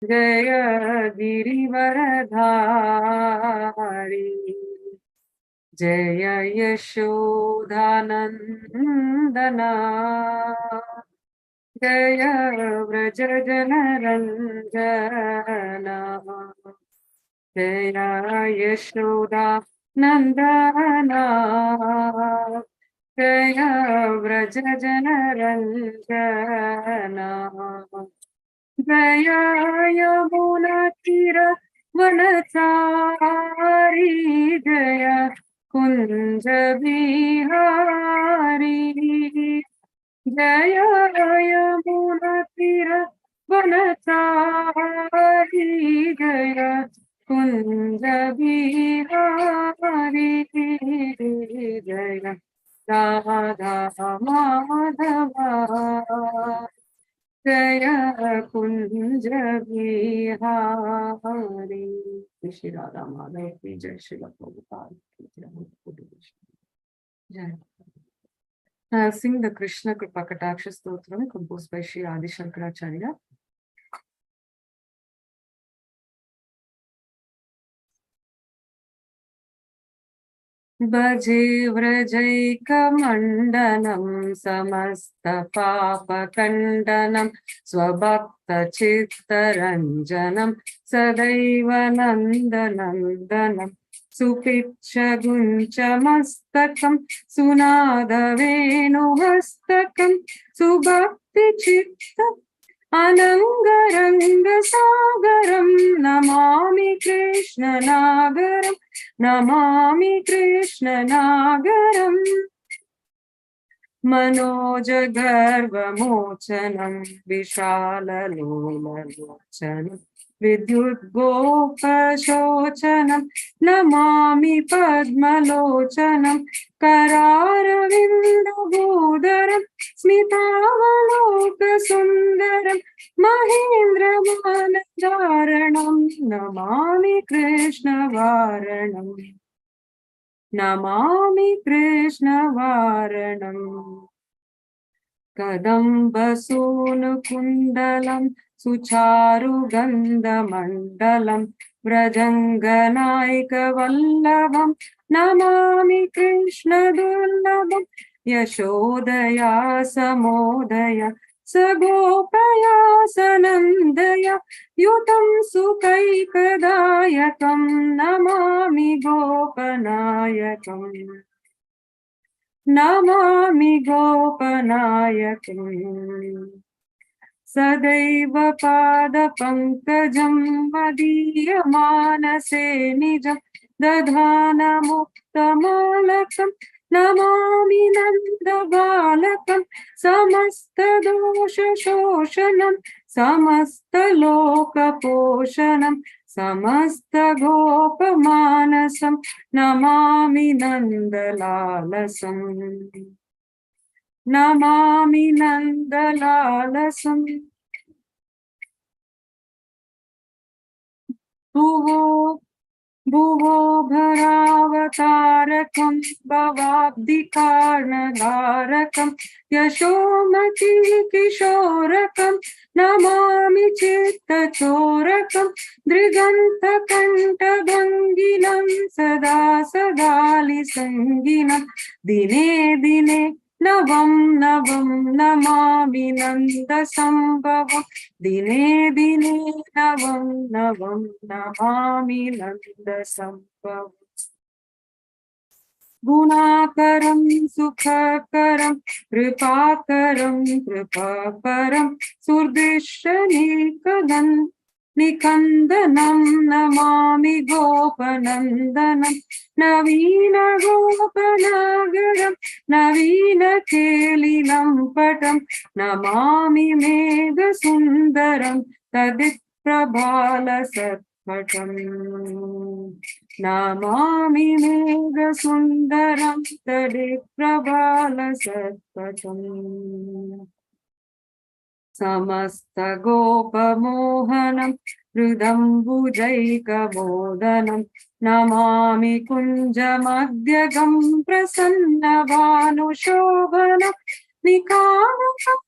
जय गिरिवरधारी जय यशोदानन्दना जय व्रजजनरञ्जना जय यशोदा नन्दना जय व्रजजनरञ्जना जय यमुनातीरवनचारी जय कुञ्जविहारी जय यमुनातीरवनचारी जय कुञ्जविहारी जय राधा माधवा जय कुंज बिहारी। श्री राधा माधव की जय, श्री प्रभुपाद की जय। Sing the Krishna Kripa Kataksha Stotram composed by Sri Adi Shankaracharya. भजे व्रजैकमण्डनं समस्तपापखण्डनं स्वभक्तचित्तरञ्जनं सदैव नन्दनन्दनं सुपिच्छगुञ्चमस्तकं सुनादवेणुमस्तकं सुभक्तिचित्त अनङ्गरङ्गसागरं नमामि कृष्णनागरं नमामि कृष्णनागरम् मनोजगर्वमोचनं विशाललोललोचनं विद्युद्गोपशोचनं नमामि पद्मलोचनं करारविन्दभूधरं स्मितावलोकसुन्दरं महेन्द्रमानधारणं नमामि कृष्णवारणम् नमामि कृष्णवारणम् कदम्बसूनुकुण्डलं सुचारुगन्धमण्डलं व्रजङ्गनायकवल्लभं नमामि कृष्णदुर्लभं यशोदया समोदय सगोपया सनन्दय युतं सुखैकदायकं नमामि गोपनायकम् नमामि गोपनायकम् सदैव पादपङ्कजं मदीयमानसे निजं दधानमुक्तमालकं नमामि नन्दबालकं समस्तदोषशोषणं समस्तलोकपोषणं समस्तगोपमानसं नमामि नन्दलालसम् नमामि नन्दलालसम् भुवो भरावतारकं भवाब्धिकारणधारकं यशोमती किशोरकं नमामि चित्तचोरकं दृगन्तकण्ठभङ्गिनं सदा सदालिसङ्गिनं दिने दिने नवं नवं नमामि नन्दसम्भवं दिने दिने नवं नवं नमामि नन्दसम्भवम् गुणाकरं सुखकरं कृपाकरं कृपाकरं सुदृश्यनिकदन् निकन्दनं Namami गोपनन्दनं नवीनगोपनागरं नवीनकेलिनं पटं Namami मेघसुन्दरं तदिप्रभालसत्पटम् Namami मेघसुन्दरं तदिप्रभालसत्पटम् समस्तगोपमोहनं हृदम्बुजैकमोदनं Namami कुञ्जमध्यगं प्रसन्नभानुशोभनं निकामकं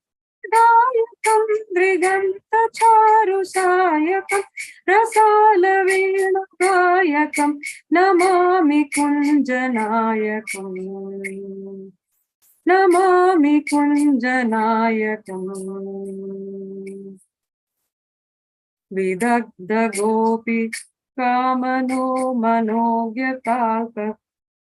Dayakam Driganta Charu Sayakam Rasala Venu Gayakam Namami Kunjanayakam Namami Kunjanayakam Vidagda Gopi Kamano Manogyatalka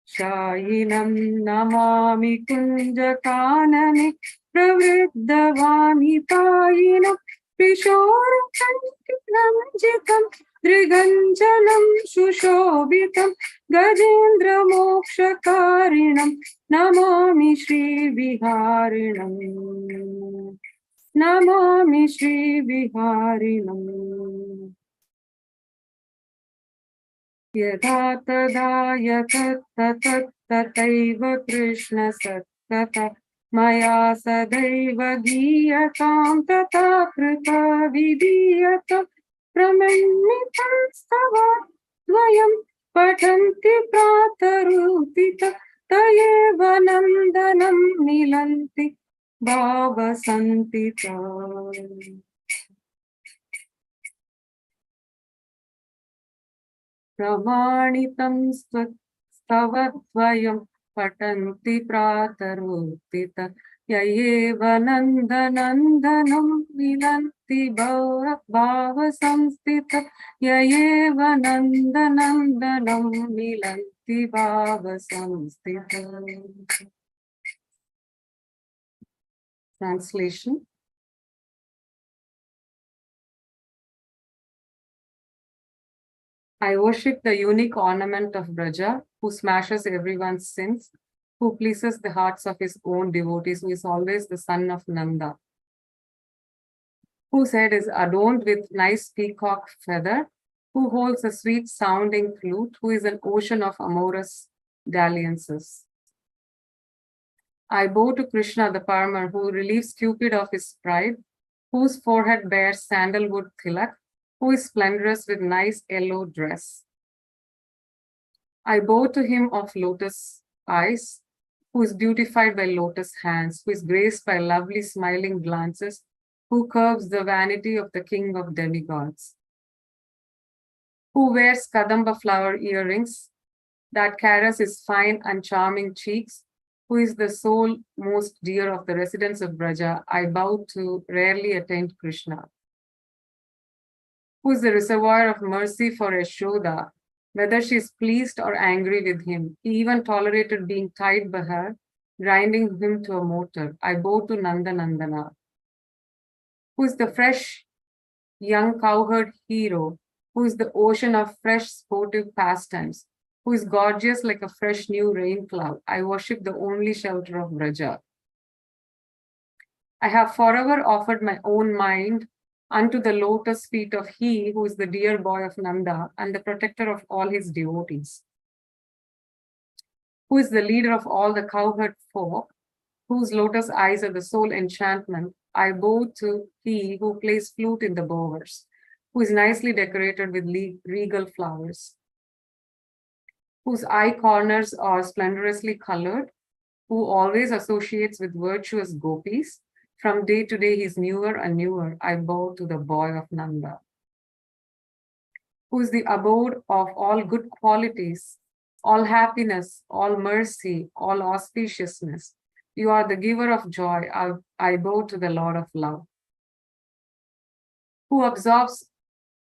Shayinam Namami Kunjakanani Pravriddhavani Payinam Pishorakanjitam Driganjanam Shushobitam Gajendra Mokshakarinam Namami Shri Viharinam Namami Shri Viharinam Yada tada yatattattattataiva Krishna sattata Maya sadaiva giyatam tata krita vidiyatam Pramanitam stava dvayam patanti pratarupita Tayeva nandanam milanti bhava santita Pramanitam stavadvayam patanti pratarupita Yayeva nandanandanam milanti bhava samstita Yayeva nandanandanam milanti bhava samstita Translation I worship the unique ornament of Braja, who smashes everyone's sins, who pleases the hearts of his own devotees, who is always the son of Nanda, whose head is adorned with nice peacock feather, who holds a sweet sounding flute, who is an ocean of amorous dalliances. I bow to Krishna the Parmar, who relieves Cupid of his pride, whose forehead bears sandalwood tilak, who is splendorous with nice yellow dress. I bow to him of lotus eyes, who is beautified by lotus hands, who is graced by lovely smiling glances, who curbs the vanity of the king of demigods, who wears kadamba flower earrings that caress his fine and charming cheeks, who is the soul most dear of the residents of Braja. I bow to rarely attained Krishna, who is the reservoir of mercy for Yashoda, whether she is pleased or angry with him. He even tolerated being tied by her, grinding him to a mortar. I bow to Nanda Nandana, who is the fresh young cowherd hero, who is the ocean of fresh sportive pastimes, who is gorgeous like a fresh new rain cloud. I worship the only shelter of Braja. I have forever offered my own mind unto the lotus feet of he who is the dear boy of Nanda and the protector of all his devotees, who is the leader of all the cowherd folk, whose lotus eyes are the sole enchantment. I bow to he who plays flute in the bowers, who is nicely decorated with regal flowers, whose eye corners are splendorously colored, who always associates with virtuous gopis. From day to day, he's newer and newer. I bow to the boy of Nanda, who is the abode of all good qualities, all happiness, all mercy, all auspiciousness. You are the giver of joy. I bow to the Lord of love, who absorbs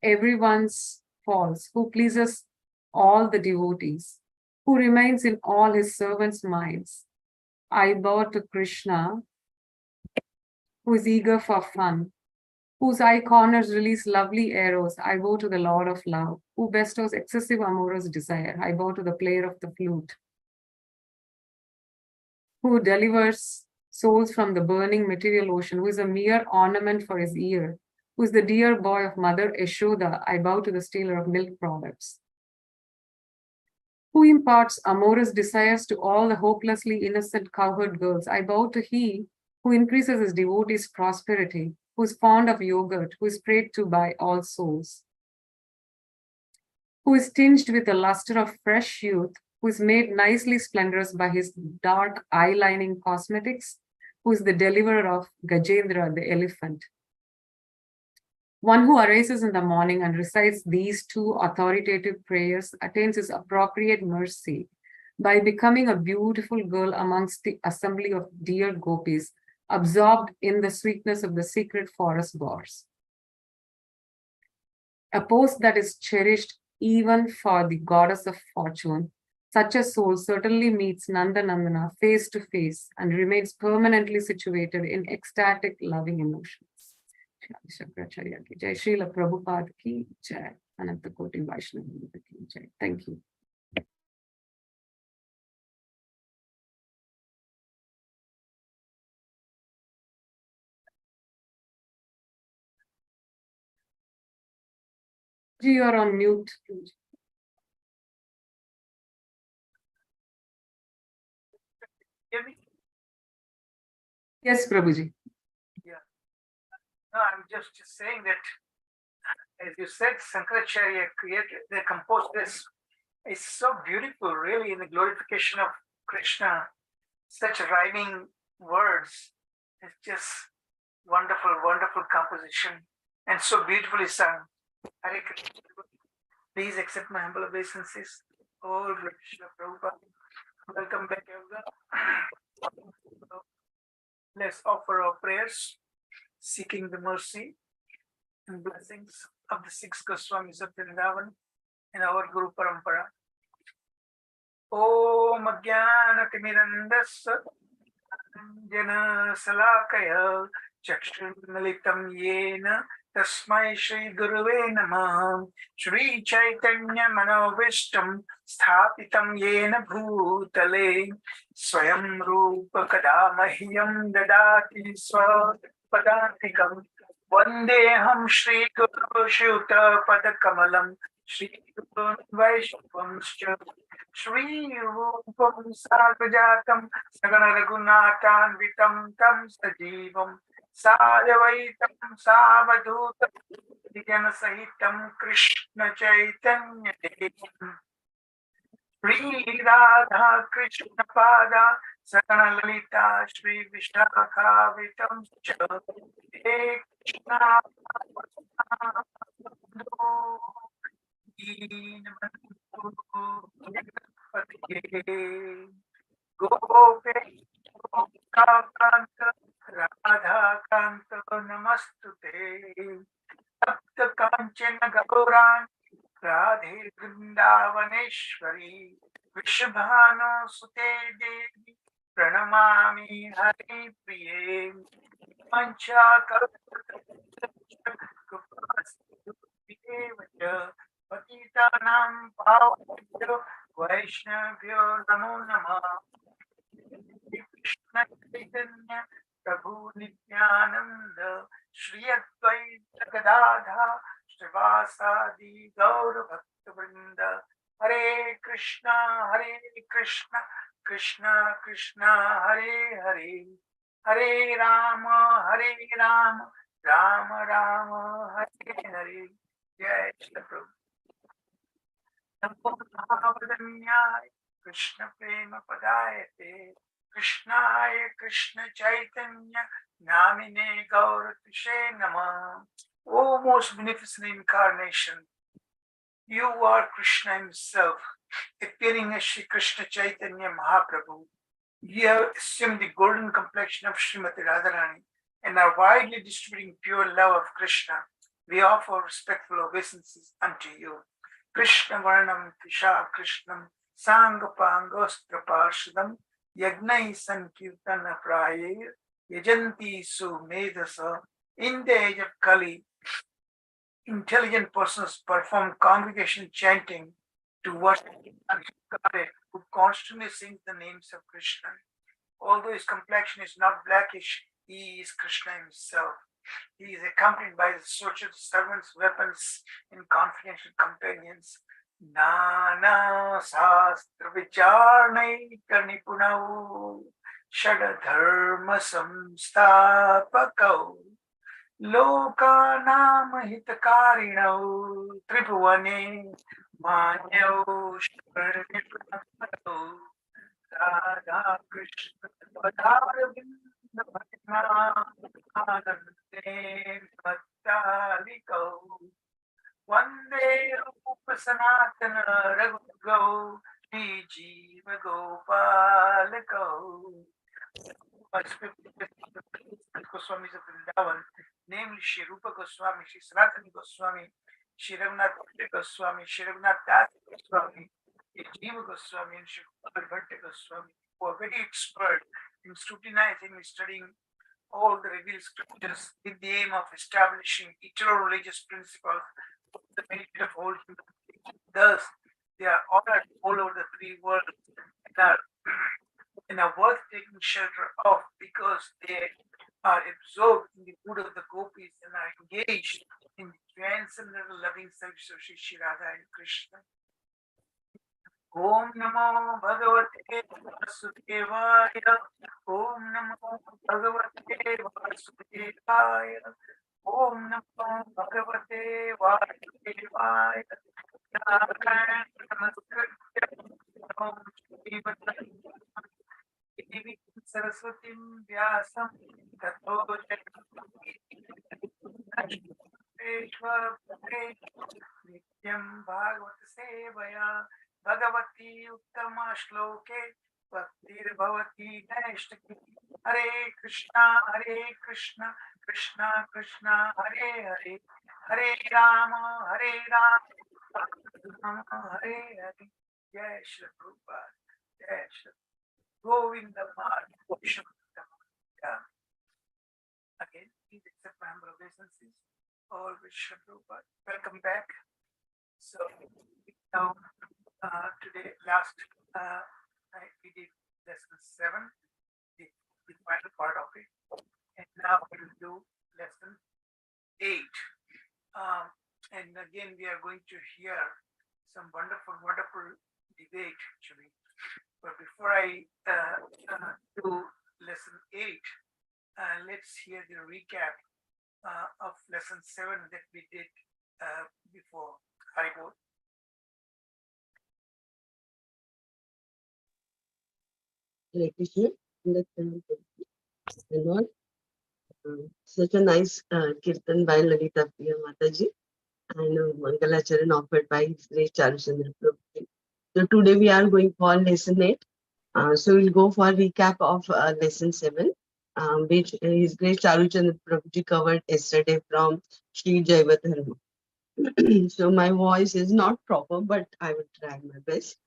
everyone's faults, who pleases all the devotees, who remains in all his servants' minds. I bow to Krishna, who is eager for fun, whose eye corners release lovely arrows. I bow to the Lord of love, who bestows excessive amorous desire. I bow to the player of the flute, who delivers souls from the burning material ocean, who is a mere ornament for his ear, who is the dear boy of Mother Yashoda. I bow to the stealer of milk products, who imparts amorous desires to all the hopelessly innocent cowherd girls. I bow to he who increases his devotees' prosperity, who is fond of yogurt, who is prayed to by all souls, who is tinged with the luster of fresh youth, who is made nicely splendorous by his dark eye-lining cosmetics, who is the deliverer of Gajendra, the elephant. One who arises in the morning and recites these two authoritative prayers attains his appropriate mercy by becoming a beautiful girl amongst the assembly of dear gopis, absorbed in the sweetness of the secret forest bors. A post that is cherished even for the goddess of fortune, such a soul certainly meets Nanda Nandana face to face and remains permanently situated in ecstatic loving emotions. Shankaracharya ki jai, Srila Prabhupada ki jai, Ananta Koti Vaishnava ki jai. Thank you. Ji, you are on mute. Yes, Prabhuji. Yeah. No, I'm just saying that, as you said, Shankaracharya they composed this. It's so beautiful, really, in the glorification of Krishna. Such rhyming words. It's just wonderful, wonderful composition, and so beautifully sung. Hare Krishna. Please accept my humble obeisances. Oh, Krishna Prabhupada. Welcome back, everyone. Let's offer our prayers, seeking the mercy and blessings of the six Goswamis of Vrindavan and our Guru Parampara. Om Ajnanatimirandasya Jana Salakaya Chakshunmalitam Yena Tasmai Shri Guruve Namah Shri Chaitanya Manovishtam Sthapitam Yena Bhutale Swayam Rupa Kadamahyam Dadati Swapadantikam Vandeham Shri Guru Shuta Padakamalam Shri Guru Vaishvamscha Shri Rupam Sarvajatam Sagana Raghunathanvitam Tam Sajivam Sadavaitam Savadutam Dijana Sahitam Krishna Chaitanya Devam Shri Radha Krishna Pada Sagana Lalita Shri Vishakhavitam He Krishna Radha Kanta Namastute Tapta Kanchana Gauran Radhe Vrindavaneshwari Vishabhanu Sute Devi Pranamami Hari Priye Mancha Patitanam Bhavabhyo Vaishnavyo Namo Namah Krishna Chaitanya Prabhu Nityananda Shri Advaita Gadadha Srivasadi Gaura Bhakta Vrinda Hare Krishna Krishna Krishna Hare Hare Hare Rama Rama Rama Hare Hare Jai Shri Prabhu Namo Mahavadanyaya Krishna Prema Padayate Krishnaya Krishna Chaitanya Namine Gauratishe Nama. O most beneficent incarnation, you are Krishna himself, appearing as Shri Krishna Chaitanya Mahaprabhu. You have assumed the golden complexion of Srimati Radharani and are widely distributing pure love of Krishna. We offer respectful obeisances unto you. Krishna Varnam Tisha Krishnam Sangapangostra Parshadam Yagnai Sankirtana Prayer Yajanti Su Medasa. In the age of Kali, intelligent persons perform congregation chanting to worship God who constantly sings the names of Krishna. Although his complexion is not blackish, he is Krishna himself. He is accompanied by his social servants, weapons, and confidential companions. Nana Sastra Vicharnai Kanipunau Shadadharma Samstapakau Lokanam Hitakarinau Tripuvane Manyau Shkarnipranau Radha Krishna Padaravinda Vande Rupa Sanatana Raghu Shri Jiva Gopal Go. Goswamis of Vrindavan, namely Shri Rupa Goswami, Shri Sanatana Goswami, Shri Raghunath Goswami, Shri Raghunath Das Goswami, Shri Jiva Goswami, and Shri Gopal Bhatta Goswami, who are very expert in scrutinizing and studying all the revealed scriptures with the aim of establishing eternal religious principles for the benefit of all humanity. Thus, they are honored all over the three worlds and are worth taking shelter of because they are absorbed in the mood of the gopis and are engaged in the transcendental loving service of Shri Radha and Krishna. Om Namo Bhagavate Vasudevaya. Om Namo Bhagavate Vasudevaya. Om Namo Bhagavate Vasudevaya. Saraswati Vyasam Tato Nityam Bhagavata Sevaya Bhagavati Uttama Shloke Bhaktir Bhavati Naishtaki Hare Krishna Krishna Krishna Hare Hare Hare Rama Rama Hare Hare Jai Shri Prabhupada Jai Shri Govinda Maharaj. Again, please accept my humble obeisances. All with Shri Prabhupada. Welcome back. So now today we did lesson 7, the final part of it, and now we will do lesson 8. And again, we are going to hear some wonderful debate actually. But before I do lesson 8, let's hear the recap of lesson 7 that we did before. Haribol. Lord, such a nice kirtan by Lalita Priya Mataji and Mangalacharan offered by His Grace Charuchandra Prabhuji. So today we are going for lesson 8. So we'll go for a recap of lesson 7, which His Grace Charuchandra Prabhuji covered yesterday from Sri Jaiva Dharma. So my voice is not proper, but I will try my best.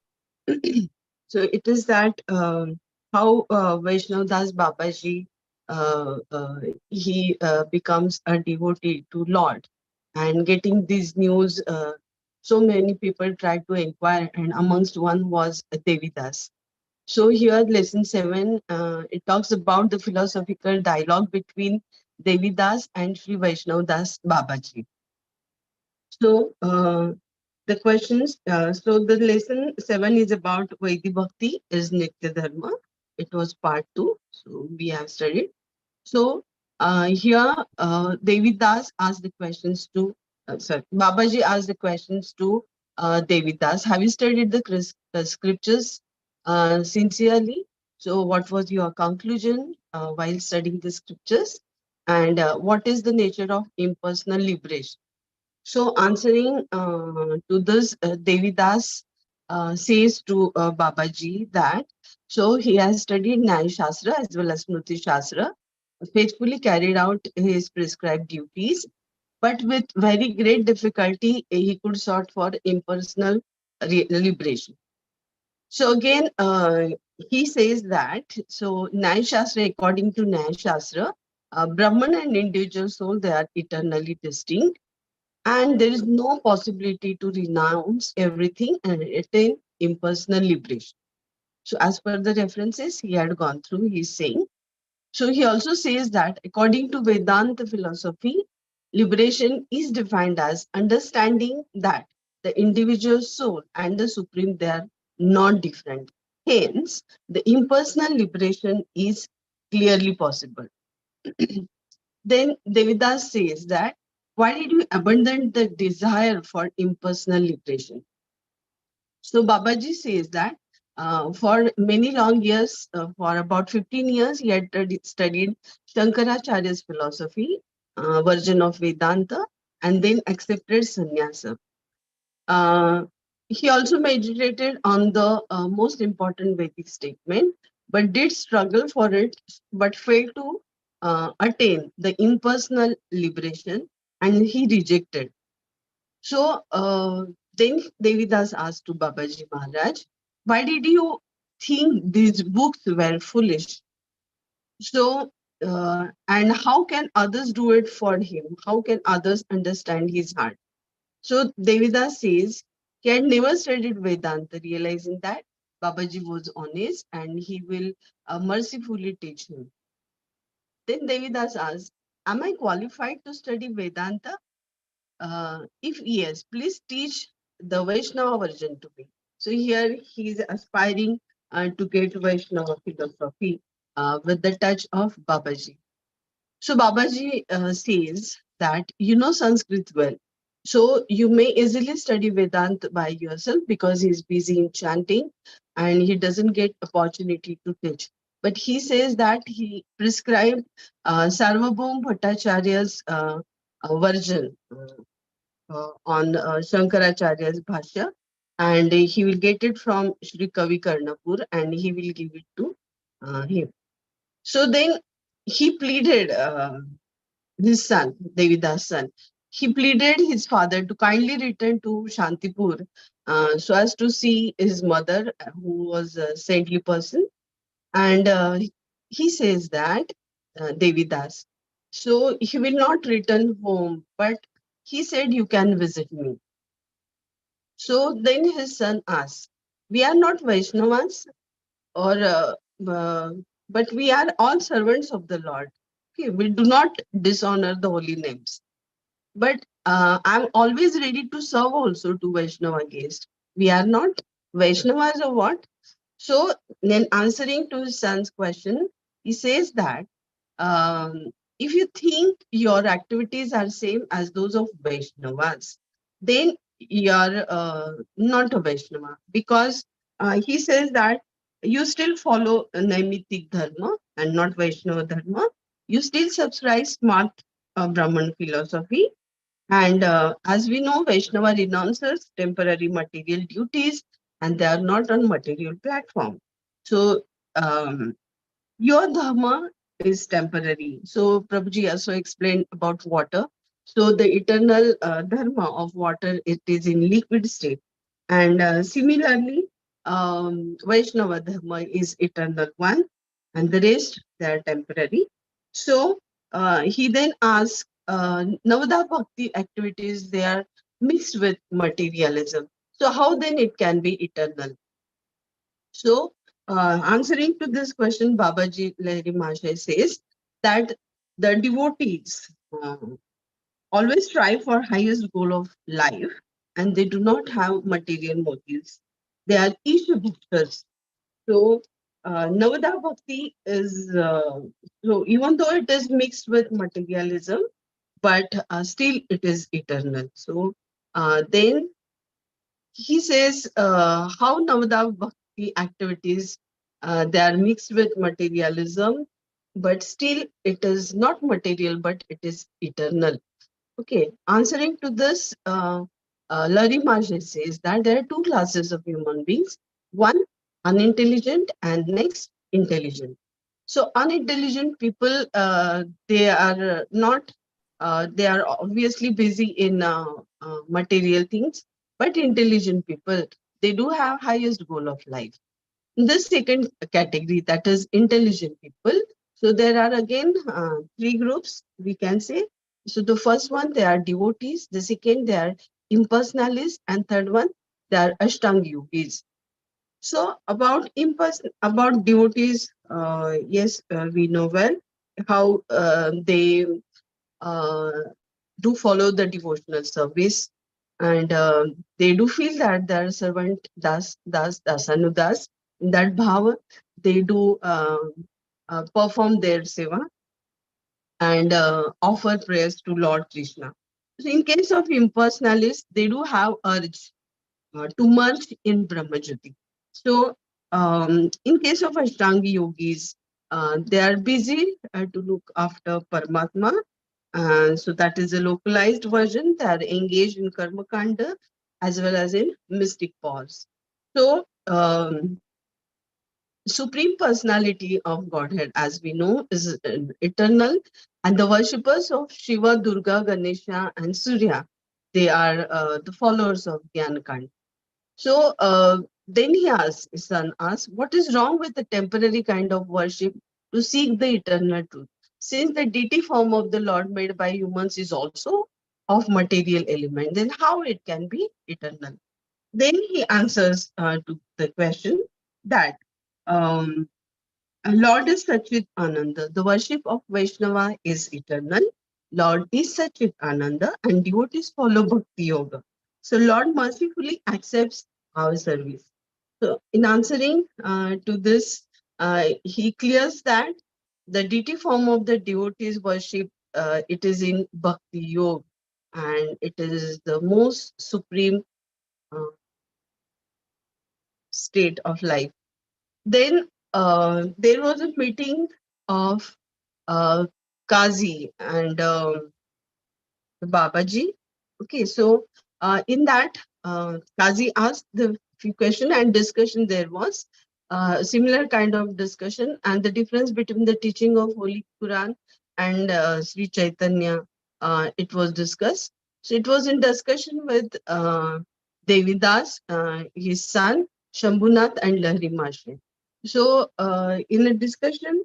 So it is that how Vaishnav Das Babaji he becomes a devotee to Lord, and getting these news, so many people tried to inquire, and amongst one was Devidas. So here, lesson 7, it talks about the philosophical dialogue between Devidas and Sri Vaishnav Das Babaji. So the questions, so the lesson 7 is about Vaidhi Bhakti is Nitya Dharma. It was part 2, so we have studied. So here Devidas asked the questions to, Babaji asked the questions to Devidas. Have you studied the scriptures sincerely? So what was your conclusion while studying the scriptures? And what is the nature of impersonal liberation? So answering to this, Devidas says to Babaji that so he has studied Nyaya Shastra as well as Smriti Shastra, faithfully carried out his prescribed duties, but with very great difficulty he could sought for impersonal liberation. So again, he says that so Nyaya Shastra, according to Nyaya Shastra, Brahman and individual soul, they are eternally distinct, and there is no possibility to renounce everything and attain impersonal liberation. So as per the references he had gone through, he's saying. So he also says that according to Vedanta philosophy, liberation is defined as understanding that the individual soul and the supreme, they are not different. Hence, the impersonal liberation is clearly possible. Then Devidas says that, why did you abandon the desire for impersonal liberation? So Babaji says that For many long years, for about 15 years, he had studied Shankaracharya's philosophy, version of Vedanta, and then accepted sannyasa. Uh, he also meditated on the most important Vedic statement, but did struggle for it, but failed to attain the impersonal liberation, and he rejected. So then Devidas asked to Babaji Maharaj, why did you think these books were foolish? So, and how can others do it for him? How can others understand his heart? So Devidas says he had never studied Vedanta, realizing that Babaji was honest and he will mercifully teach him. Then Devidas asks, am I qualified to study Vedanta? If yes, please teach the Vaishnava version to me. So here he is aspiring to get Vaishnava philosophy with the touch of Babaji. So Babaji says that you know Sanskrit well. So you may easily study Vedanta by yourself because he's busy in chanting and he doesn't get opportunity to teach. But he says that he prescribed Sarvabhaum Bhattacharya's version on Shankaracharya's Bhashya, and he will get it from Sri Kavi Karnapur and he will give it to him. So then he pleaded, his son, Devidas' son, he pleaded his father to kindly return to Shantipur so as to see his mother, who was a saintly person. And he says that, Devidas, so he will not return home, but he said, you can visit me. So then his son asked, we are not Vaishnavas, or uh, but we are all servants of the Lord. Okay, we do not dishonor the holy names. But I'm always ready to serve also to Vaishnava guests. We are not Vaishnavas or what? So then answering to his son's question, he says that if you think your activities are same as those of Vaishnavas, then you're not a Vaishnava, because he says that you still follow Naimitic Dharma and not Vaishnava Dharma. You still subscribe smart Brahman philosophy. And as we know, Vaishnava renounces temporary material duties and they are not on material platform. So um, your dharma is temporary. So Prabhuji also explained about water. So the eternal dharma of water, it is in liquid state. And similarly, Vaishnava dharma is eternal one, and the rest they are temporary. So he then asks, Navada Bhakti activities, they are mixed with materialism. So how then it can be eternal? So, answering to this question, Babaji Lahiri Mahasaya says that the devotees always strive for highest goal of life, and they do not have material motives. They are Isha bhaktars. So, Navada Bhakti is, so even though it is mixed with materialism, but still it is eternal. So, then he says how Navada Bhakti activities, they are mixed with materialism, but still it is not material, but it is eternal. Okay, answering to this, Larry Marshall says that there are two classes of human beings: one, unintelligent, and next, intelligent. So unintelligent people, they are not, they are obviously busy in material things, but intelligent people, they do have highest goal of life. The second category, that is intelligent people. So there are again three groups, we can say. So the first one, they are devotees. The second, they are impersonalists. And third one, they are Ashtanga yogis. So about devotees, yes, we know well how they uh, do follow the devotional service, and they do feel that their servant dasanudas, in that bhava, they do perform their seva and offer prayers to Lord Krishna. So in case of impersonalists, they do have urge to merge in Brahmajyoti. So In case of Ashtanga yogis, they are busy to look after Paramatma. So that is a localized version. They are engaged in Karma Kanda as well as in mystic pause. So, Supreme Personality of Godhead, as we know, is eternal, and the worshippers of Shiva, Durga, Ganesha, and Surya, they are the followers of Gyanakanda. So then he asks, his son asks, what is wrong with the temporary kind of worship to seek the eternal truth? Since the deity form of the Lord made by humans is also of material element, then how it can be eternal? Then he answers to the question that Lord is Satchit Ananda. The worship of Vaishnava is eternal. Lord is Satchit Ananda and devotees follow Bhakti Yoga. So Lord mercifully accepts our service. So in answering to this, he clears that the deity form of the devotees worship, it is in Bhakti Yoga and it is the most supreme uh, state of life. Then there was a meeting of uh, Kazi and Babaji. Okay, so in that, Kazi asked the few question and discussion there was similar kind of discussion and the difference between the teaching of Holy Quran and Sri Chaitanya, it was discussed. So it was in discussion with Devidas, his son, Shambhunath and Lahiri Mashi. So in a discussion,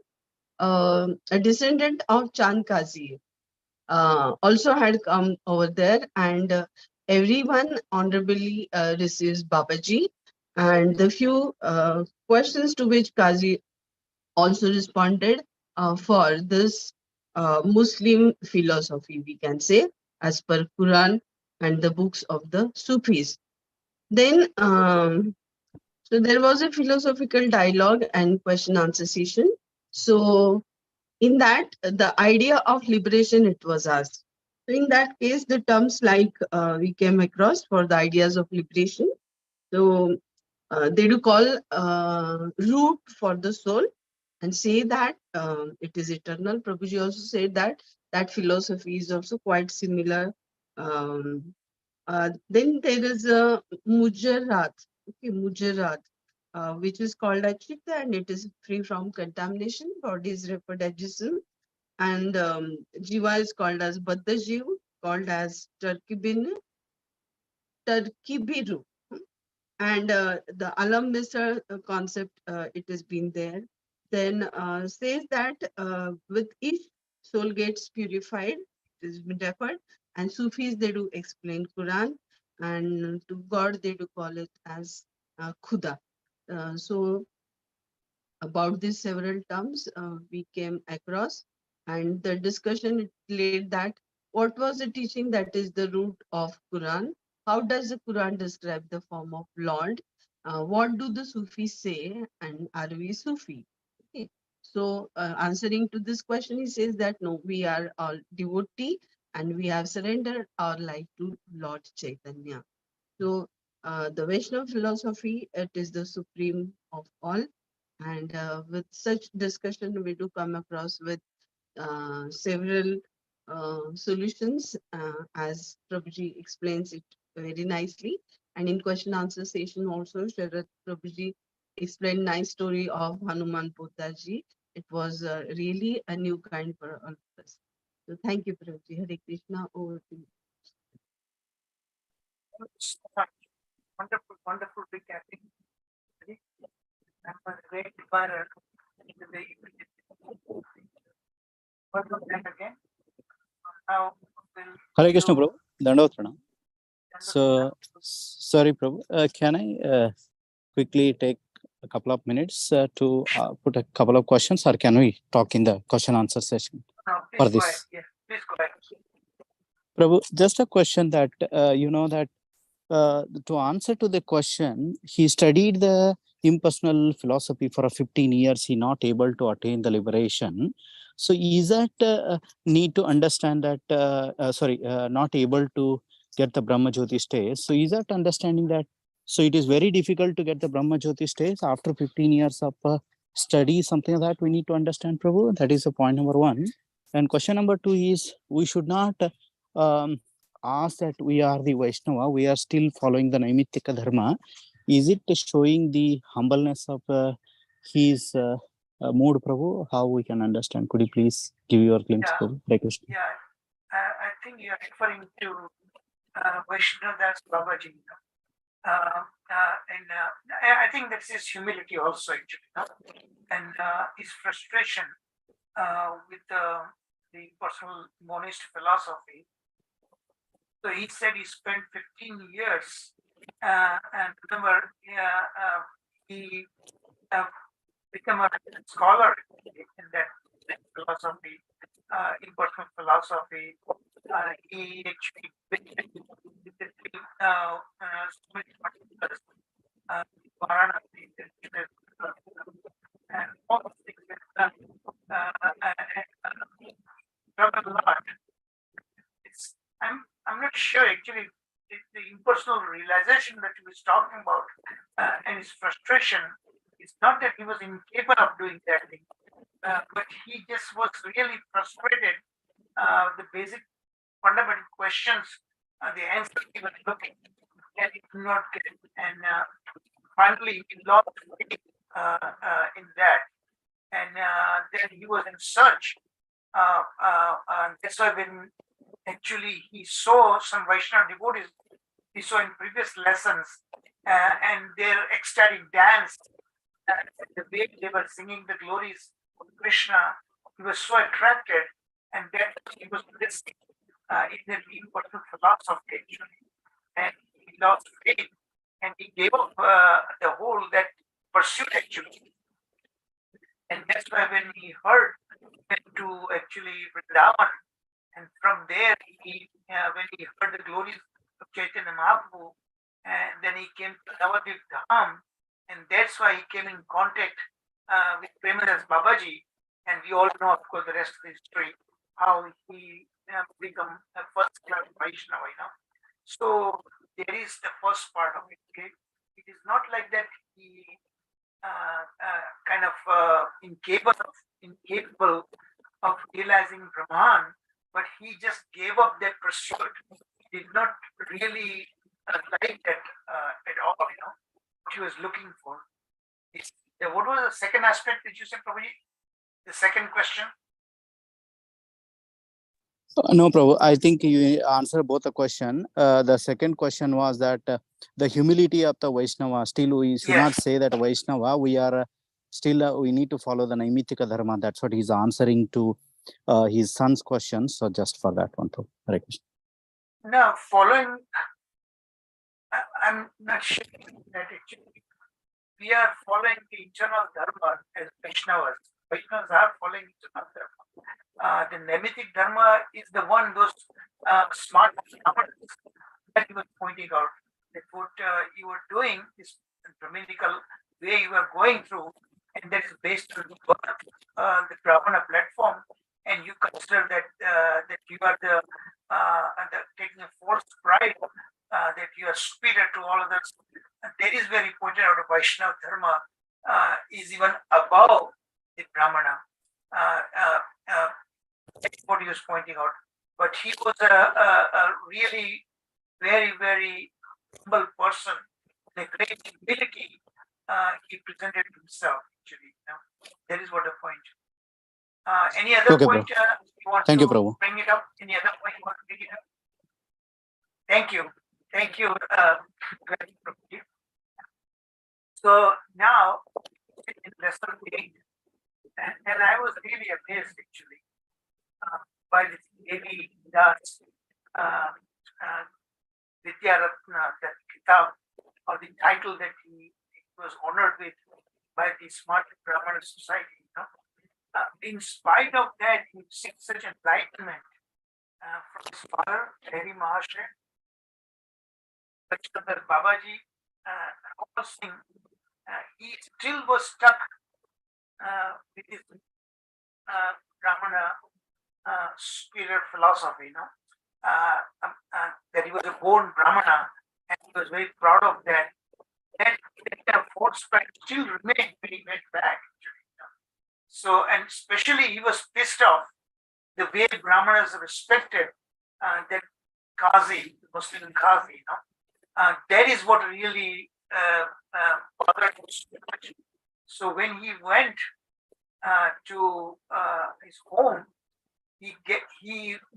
a descendant of Chand Kazi also had come over there, and everyone honorably receives Babaji. And the few questions to which Kazi also responded for this Muslim philosophy, we can say, as per Quran and the books of the Sufis. Then, so there was a philosophical dialogue and question answer session. So in that, the idea of liberation, it was asked. So in that case, the terms like we came across for the ideas of liberation. So they do call root for the soul and say that it is eternal. Prabhuji also said that that philosophy is also quite similar. Um, then there is a Mujarat, okay, Mujarat, which is called as Chitta and it is free from contamination. Body is referred as jism and Jiva is called as Baddha Jiv, called as Tarkibiru. And the Alam Misra concept, it has been there. Then says that with each soul gets purified, it has been referred. And Sufis, they do explain Quran. And to God, they do call it as Khuda. So about these several terms we came across and the discussion laid that what was the teaching that is the root of Quran, how does the Quran describe the form of Lord, what do the Sufis say and are we Sufi? Okay. So answering to this question he says that no, we are all devotee and we have surrendered our life to Lord Chaitanya. So the Vaishnava philosophy, it is the supreme of all. And with such discussion, we do come across with several solutions as Prabhuji explains it very nicely. And in question answer session also, Sharat Prabhuji explained nice story of Hanuman Potaji. It was really a new kind for all of us. So thank you, Prabhuji. Hare Krishna, over to you. So much. Wonderful, wonderful recapping. That was great for welcome back again. Now we'll Hare Krishna, do Prabhu. Dandavat Pranam. Jaiva So, sorry, Prabhu. Can I quickly take a couple of minutes to put a couple of questions, or can we talk in the question answer session No, for please go ahead. this? Yes, please go ahead. Prabhu, just a question that you know that to answer to the question, he studied the impersonal philosophy for 15 years. He not able to attain the liberation. So is that need to understand that, not able to get the Brahma Jyoti stage. So is that understanding that So it is very difficult to get the Brahma Jyoti stage after 15 years of study, something like that we need to understand, Prabhu. That is the point number one. And question number two is, we should not ask that we are the Vaishnava, we are still following the Naimittika Dharma. Is it showing the humbleness of his mood, Prabhu? How we can understand? Could you please give your glimpse, Yeah. Prabhu? Hare Krishna. Yeah, I think you're referring to Vaishnadas Babaji. And I think that's his humility also, actually, and his frustration with the personal monist philosophy. So he said he spent 15 years, and remember, he became a scholar in that philosophy, in personal philosophy. He actually so many particulars, Varanasi, and all of things that travel a lot. I'm not sure actually the impersonal realization that he was talking about and his frustration is not that he was incapable of doing that thing, but he just was really frustrated. The basic fundamental questions, the answer he was looking and he could not get, and finally he lost faith in that, and then he was in search. That's why when actually he saw some Vaishnava devotees, he saw in previous lessons, and their ecstatic dance, the way they were singing the glories of Krishna, he was so attracted, and that he was listening in the impersonal philosophy actually, and he lost faith, and he gave up the whole that pursuit actually, and that's why when he heard to actually Vrindavan, and from there he when he heard the glories of Chaitanya Mahaprabhu, and then he came to Navadvip Dham, and that's why he came in contact with Premadas Babaji, and we all know, of course, the rest of the history, how he become a first class Vaishnava, So there is the first part of it. Okay? It is not like that he kind of incapable of realizing Brahman, but he just gave up that pursuit. He did not really like that at all, what he was looking for. What was the second aspect that you said, Prabhuji? The second question? No, Prabhu. I think you answered both the question. The second question was that the humility of the Vaishnava. Still, we should not say that Vaishnava. We are still we need to follow the Naimittika Dharma. That's what he's answering to his son's question. So just for that one, too. Hare Krishna. Now, following, I'm not sure that actually we are following the internal Dharma as Vaishnavas. Vaishnavas are following internal Dharma. The Naimittic Dharma is the one, those smart that he was pointing out, that what you were doing is Brahminical way you are going through, and that is based on the Brahmana platform, and you consider that that you are the taking a false pride that you are superior to all others. That is where he pointed out Vaishnava Dharma is even above the Brahmana. That's what he was pointing out. But he was a really very, very humble person, the great humility he presented himself, actually. That is what the point. Any other point you want Thank to you, Prabhu. bring it up? Any other point you want to bring it up? Thank you. Thank you. So now, in lesson 8, and I was really amazed actually by this Devi Das Vidyaratna, that kitab, or the title that he was honored with by the Smart Brahmana Society. In spite of that, he seeks such enlightenment from his father, Hari Mahasaya, Bachchandar Babaji, all things. He still was stuck with his Brahmana superior philosophy, that he was a born Brahmana, and he was very proud of that. that force fight still remained when he went back. So, and especially he was pissed off the way Brahmanas respected that Qazi, Muslim Qazi. That is what really bothered him so much. So when he went to his home, he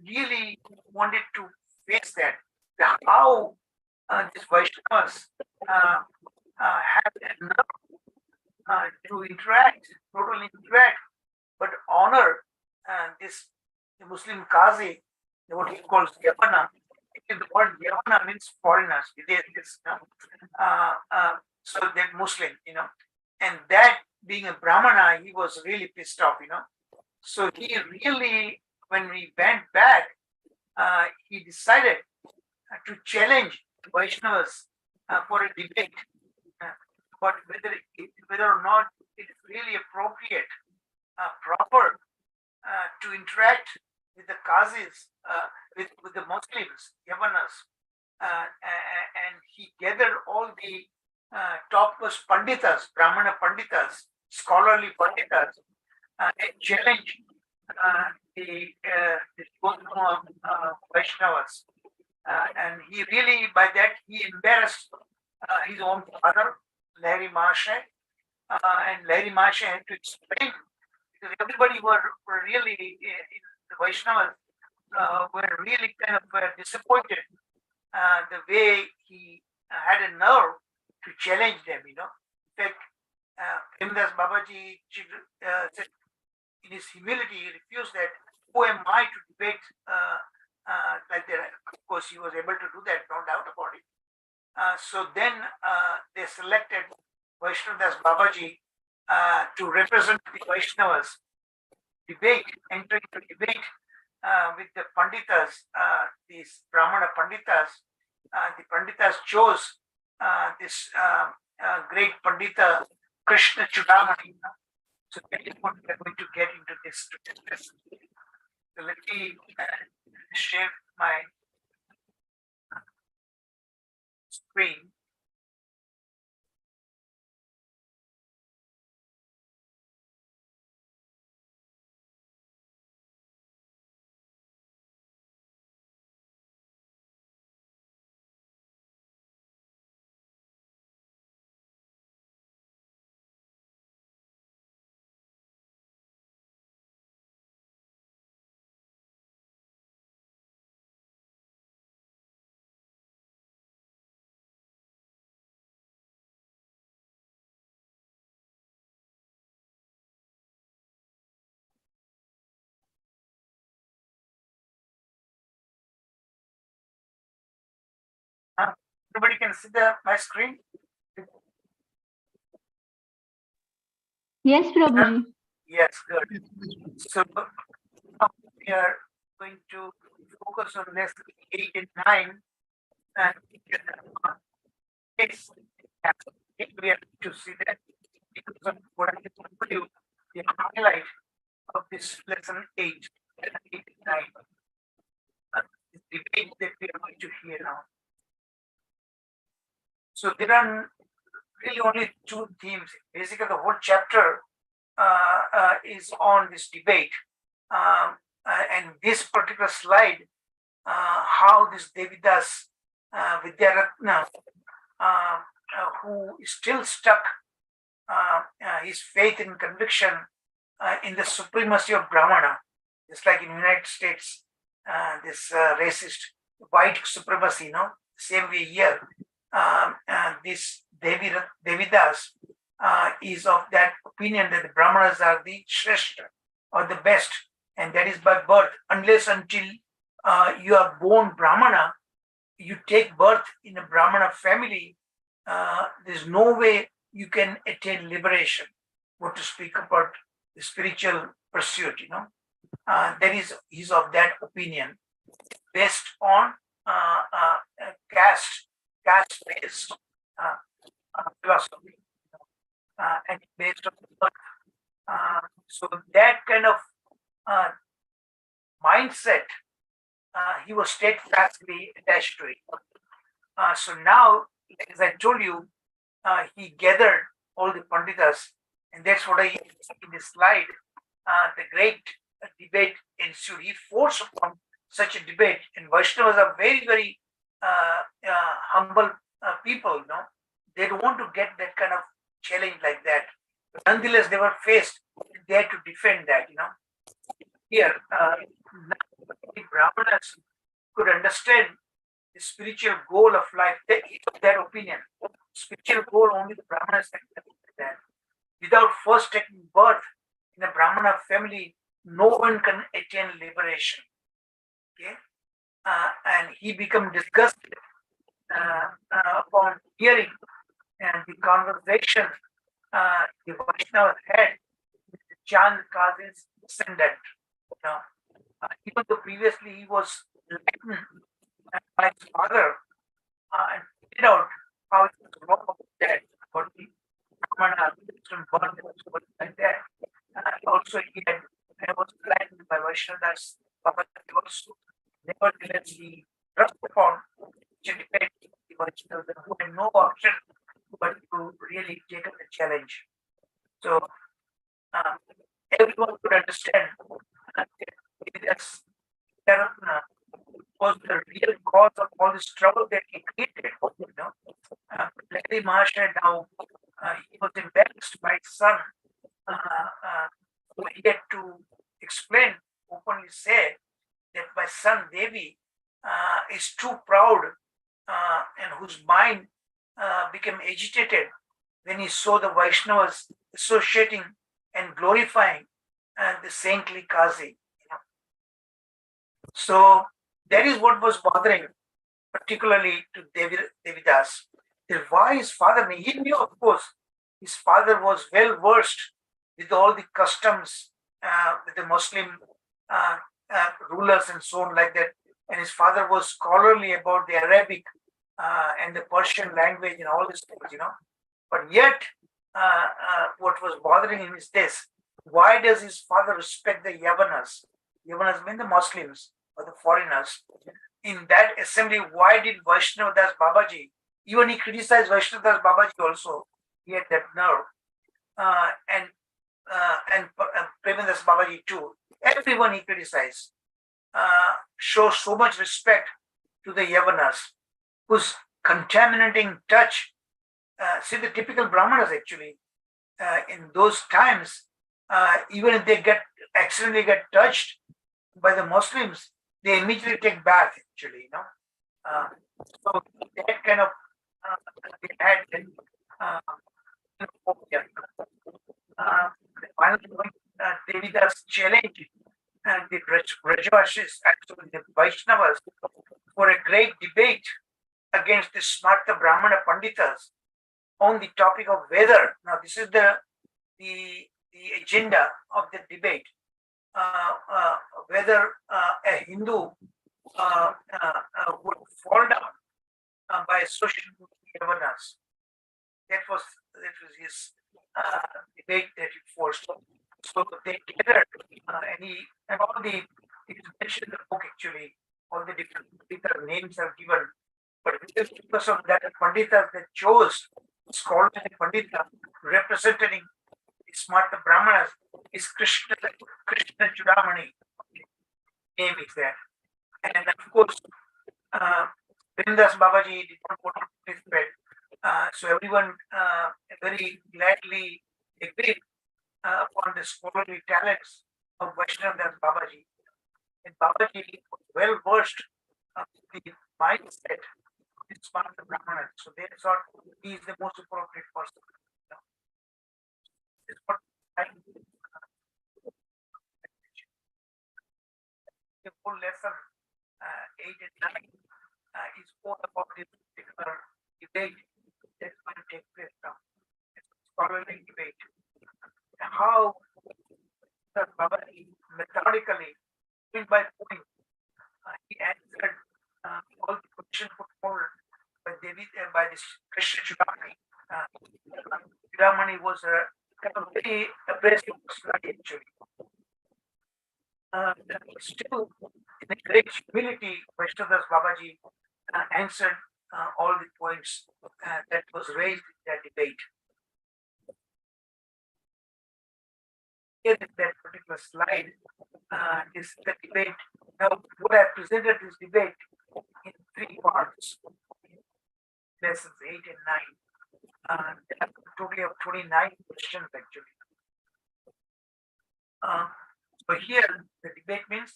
really wanted to face that. How these Vaishnavas have enough to interact, not only interact, but honor this the Muslim Qazi, what he calls Yavana. The word Yavana means foreigners, Videshis, so that Muslim, and that being a Brahmana, he was really pissed off, So he really, when we went back, he decided to challenge Vaishnavas for a debate, but whether or not it is really appropriate, proper to interact with the Qazis, with the Muslims, Yavanas, and he gathered all the topmost Panditas, Brahmana Panditas, scholarly Panditas, and challenged the Vaishnavas. And he really, by that, he embarrassed his own father, Lahiri Mahasaya, and Lahiri Mahasaya had to explain, because everybody were really, the Vaishnavas were really kind of disappointed the way he had a nerve to challenge them, In fact, Premdas Babaji said in his humility, he refused that, who am I to debate like that? Of course, he was able to do that, no doubt about it. So then they selected Vaishnav Babaji to represent the Vaishnavas enter into debate with the Panditas, these Brahmana Panditas. The Panditas chose this great Pandita Krishna Chudamani. So that is what we are going to get into this today. So let me share my screen. Everybody can see my screen? Yes, Prabhuji. Yes, good. So now we are going to focus on lesson 8 and 9. And yes, we have to see that because of what I told you, the highlight of this lesson 8 and 9. The debate that we are going to hear now. So there are really only two themes. Basically, the whole chapter is on this debate. And this particular slide, how this Devidas Vidyaratna, who is still stuck his faith and conviction in the supremacy of Brahmana, just like in the United States, this racist white supremacy, same way here. This Devidas is of that opinion that the Brahmanas are the Shrestha or the best, and that is by birth. Unless until you are born Brahmana, you take birth in a Brahmana family, there's no way you can attain liberation. What to speak about the spiritual pursuit, he's of that opinion, based on caste-based philosophy, and based on birth. So that kind of mindset, he was steadfastly attached to it. So now, as I told you, he gathered all the Panditas, and that's what I in this slide. The great debate ensued. He forced upon such a debate, and Vaishnavas are very, very humble people. They don't want to get that kind of challenge like that. But nonetheless, they were faced. They had to defend that. Here, the Brahmanas could understand the spiritual goal of life. They of their opinion. Spiritual goal only the Brahmanas can understand. Without first taking birth in a Brahmana family, no one can attain liberation. Okay, and he became disgusted upon hearing the conversation the Vaishnavas had with the Chand Kazi's descendant. Even though previously he was enlightened by his father and figured out how it was wrong about that, about the Brahmana different birth and so like that. Also, I was enlightened by Vaishnadas Babaji also. Nevertheless, he thrust upon the debate the Vaishnavas who had no option but to really take up the challenge. So everyone could understand that Dharamna was the real cause of all this trouble that he created. Lakshmi Mahasaya now he was embarrassed by his son. So he had to explain, openly say that my son Devi is too proud and whose mind became agitated when he saw the Vaishnavas associating and glorifying the saintly Kazi. So that is what was bothering, particularly to Devidas. Why his father? He knew, of course, his father was well versed with all the customs with the Muslim rulers and so on like that. And his father was scholarly about the Arabic and the Persian language and all these things, But yet, what was bothering him is this: why does his father respect the Yavanas? Yavanas mean the Muslims or the foreigners. In that assembly, why did Vaishnavadas Babaji, even he criticized Vaishnavadas Babaji also, he had that nerve, and Premandas Babaji too, everyone he criticized, shows so much respect to the Yavanas, whose contaminating touch, see the typical Brahmanas actually, in those times, even if they accidentally get touched by the Muslims, they immediately take bath actually, so that kind of they had finally Devidas challenge and the Rajavashis, actually the Vaishnavas, for a great debate against the Smarta Brahmana Panditas on the topic of whether, now this is the agenda of the debate, whether a Hindu would fall down by association with Yavanas. That was his debate that he forced. So they gathered, and all the, it is mentioned in the book actually, all the different names are given. But because of that, Panditas that chose scholar and Pandita representing smart Brahmanas is Krishna Chudamani. Name is that. And of course, Vrindas Babaji did not participate. So everyone very gladly agreed upon the scholarly talents of Vaishnavas Babaji. And Babaji was well versed in the mindset of the smart Brahmanas. So they thought he is the most appropriate person. This is what I the whole lesson 8 and 9 is all about this particular debate that's going to take place now. It's a scholarly debate. How Babaji methodically, point by point, he answered all the questions put forward by this Krishna Chudamani. Chudamani was a kind of very abrasive personality actually. Still, in a great humility, Vaishnavas Babaji answered all the points that was raised in that debate. debate. Here in that particular slide is the debate. Now, what I presented this debate in 3 parts, lessons 8 and 9. Totally of 29 questions actually. So here the debate means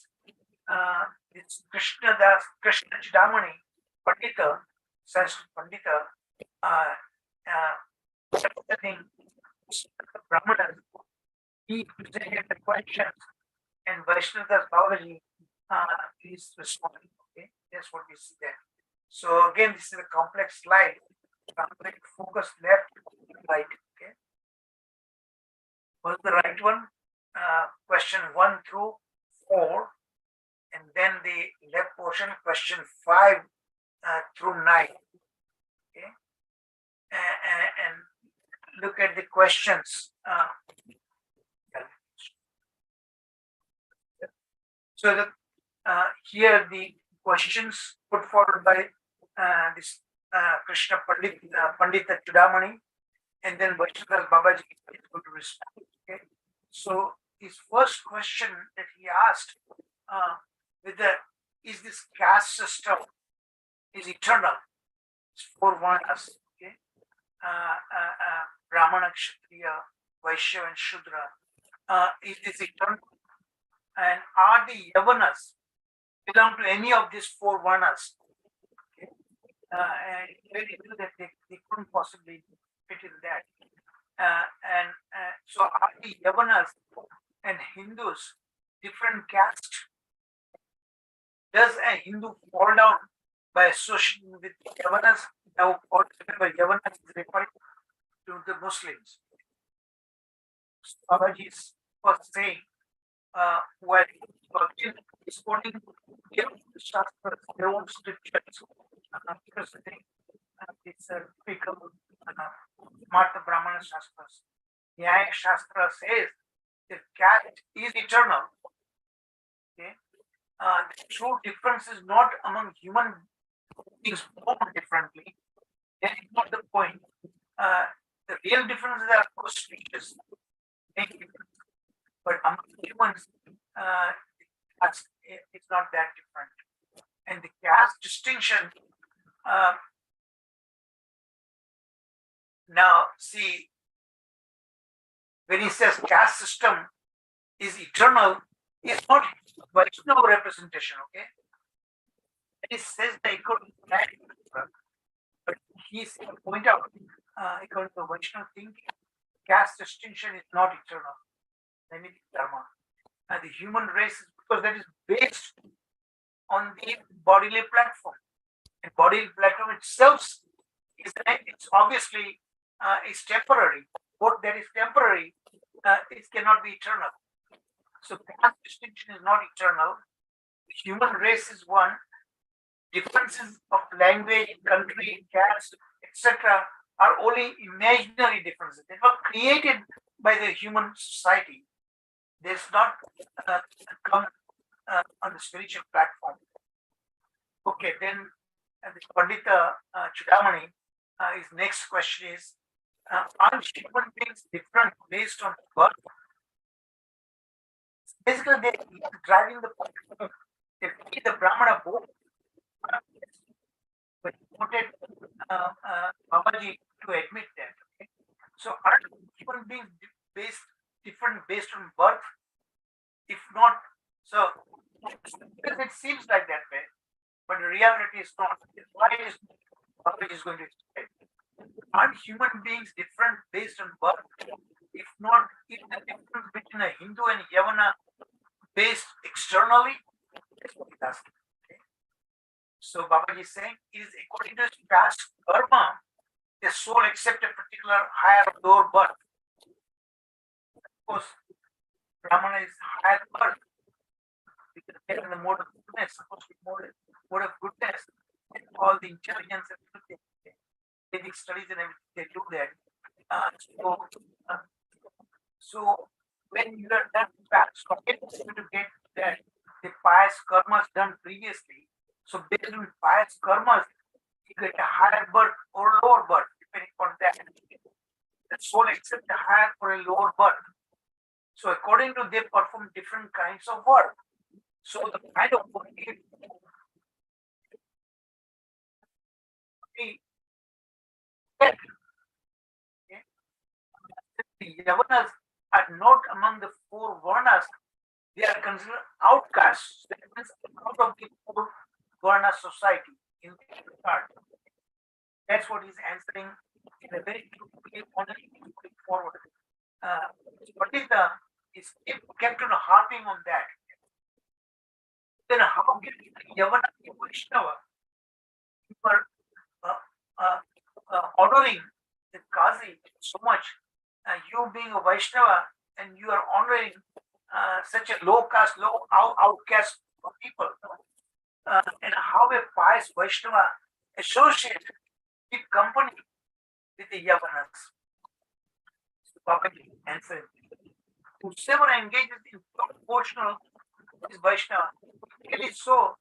it's Krishna Chidamani Pandita, Sanskrit Pandita, representing Brahmanas. He presented the questions and Vaishnadas Babaji is responding. Okay, that's what we see there. So again, this is a complex slide. Focus left, right. Okay. What's the right one? Question 1 through 4, and then the left portion, question 5 through 9. Okay, and look at the questions. So that here the questions put forward by this Krishna Pandita Chudamani, and then Vaishnadas Babaji is going to respond. Okay, so his first question that he asked, is this caste system is eternal? It's 4 varnas. Okay, Brahmana, Kshatriya, Vaishya, and Shudra. Is this eternal? And are the Yavanas belong to any of these 4 varnas? Okay. And they knew that they couldn't possibly fit in that. So are the Yavanas and Hindus different caste? Does a Hindu fall down by association with Yavanas? Now, altogether, Yavanas is referring to the Muslims. So Babaji was saying, while is quoting their Shastras, their own scriptures, because it's a typical Martha Brahmana Shastras. Nyaya Shastra says that caste is eternal. Okay, the true difference is not among human beings born differently. That is not the point. The real differences are across species. But among humans, it's not that different. And the caste distinction, now see, when he says caste system is eternal, it's not Vaishnava representation, okay? He says the according to that, but he's going to point out, according to Vaishnava thinking, caste distinction is not eternal. Dharma. And the human race is because that is based on the bodily platform. And bodily platform itself is it's obviously is temporary. What that is temporary, it cannot be eternal. So caste distinction is not eternal. The human race is one. Differences of language, country, caste, etc., are only imaginary differences. They were created by the human society. There's not come on the spiritual platform. Okay, then the Pandita Chudamani, his next question is, are human beings different based on birth? Basically, they're driving the point. They feed the Brahmana both. But he wanted Babaji to admit that. Okay? So are human beings different based on birth? If not, so because it seems like that way, but the reality is not. Why is Babaji is going to explain? Are human beings different based on birth? If not, if the difference between a Hindu and Yavana based externally, that's what he's asking. Okay? So Babaji is saying, it is according to his past karma, the soul accepts a particular higher or lower birth. Of course, Brahmana is higher birth because they are in the mode of goodness, supposed to be mode of goodness, and all the intelligence and everything. Vedic studies and everything, they do that. So when you are done past, to get that the pious karmas done previously. So based on pious karmas, you get a higher birth or lower birth, depending on that. soul accept a higher or a lower birth. So according to they perform different kinds of work. So the kind of work the Yavanas are not among the four Varnas, they are considered outcasts. That means out of the four Varna society in the chart. That's what he's answering in a very clear manner forward. What is the is kept on harping on that. Then how can Yavana be Vaishnava? You are honoring the Kazi so much. You being a Vaishnava and you are honoring such a low caste, low outcast people. And how a pious Vaishnava associated with company with the Yavanas. So Baba answered, whosoever engages in proportional is Vaishnava. It is so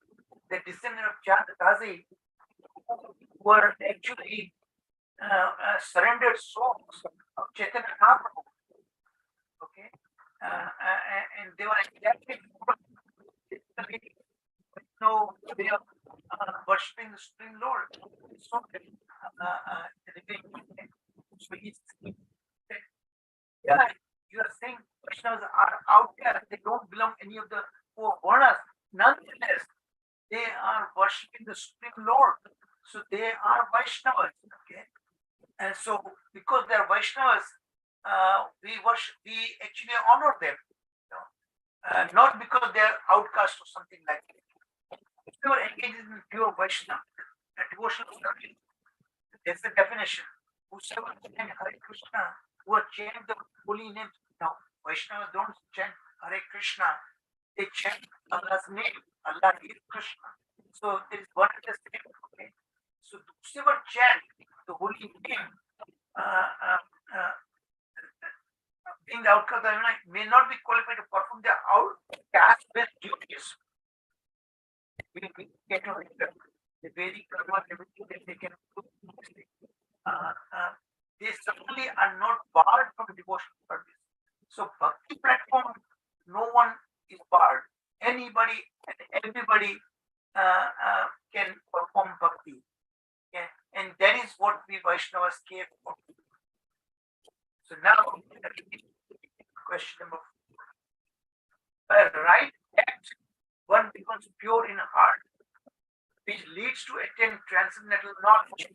the descendant of Kazi were actually surrendered souls of Chaitanya Mahaprabhu. Okay, and they were exactly no way of worshipping the Supreme Lord. So, so he's yeah, you are saying Vaishnavas are outcast, they don't belong any of the four Varnas. Nonetheless, they are worshipping the Supreme Lord. So they are Vaishnavas. Okay. And so because they are Vaishnavas, we actually honor them. You know? Not because they are outcast or something like that. If you are engaged in pure Vaishnava, a devotional service, that's the definition. Whosoever chant Hare Krishna, who are chant the holy names. Now, Vaishnavas don't chant Hare Krishna, they chant Allah's name. Allah is Krishna. So there is one at the same. Okay. So whosoever chant the holy name, being the outcast of the may not be qualified to perform their caste-based duties. We get to the Vedic karma, everything that they can do. They certainly are not barred from devotional service. So bhakti platform, no one is barred. Anybody and everybody can perform bhakti. Yeah. And that is what we Vaishnavas care for. So now, question number 4. By right act, one becomes pure in heart, which leads to attain transcendental knowledge.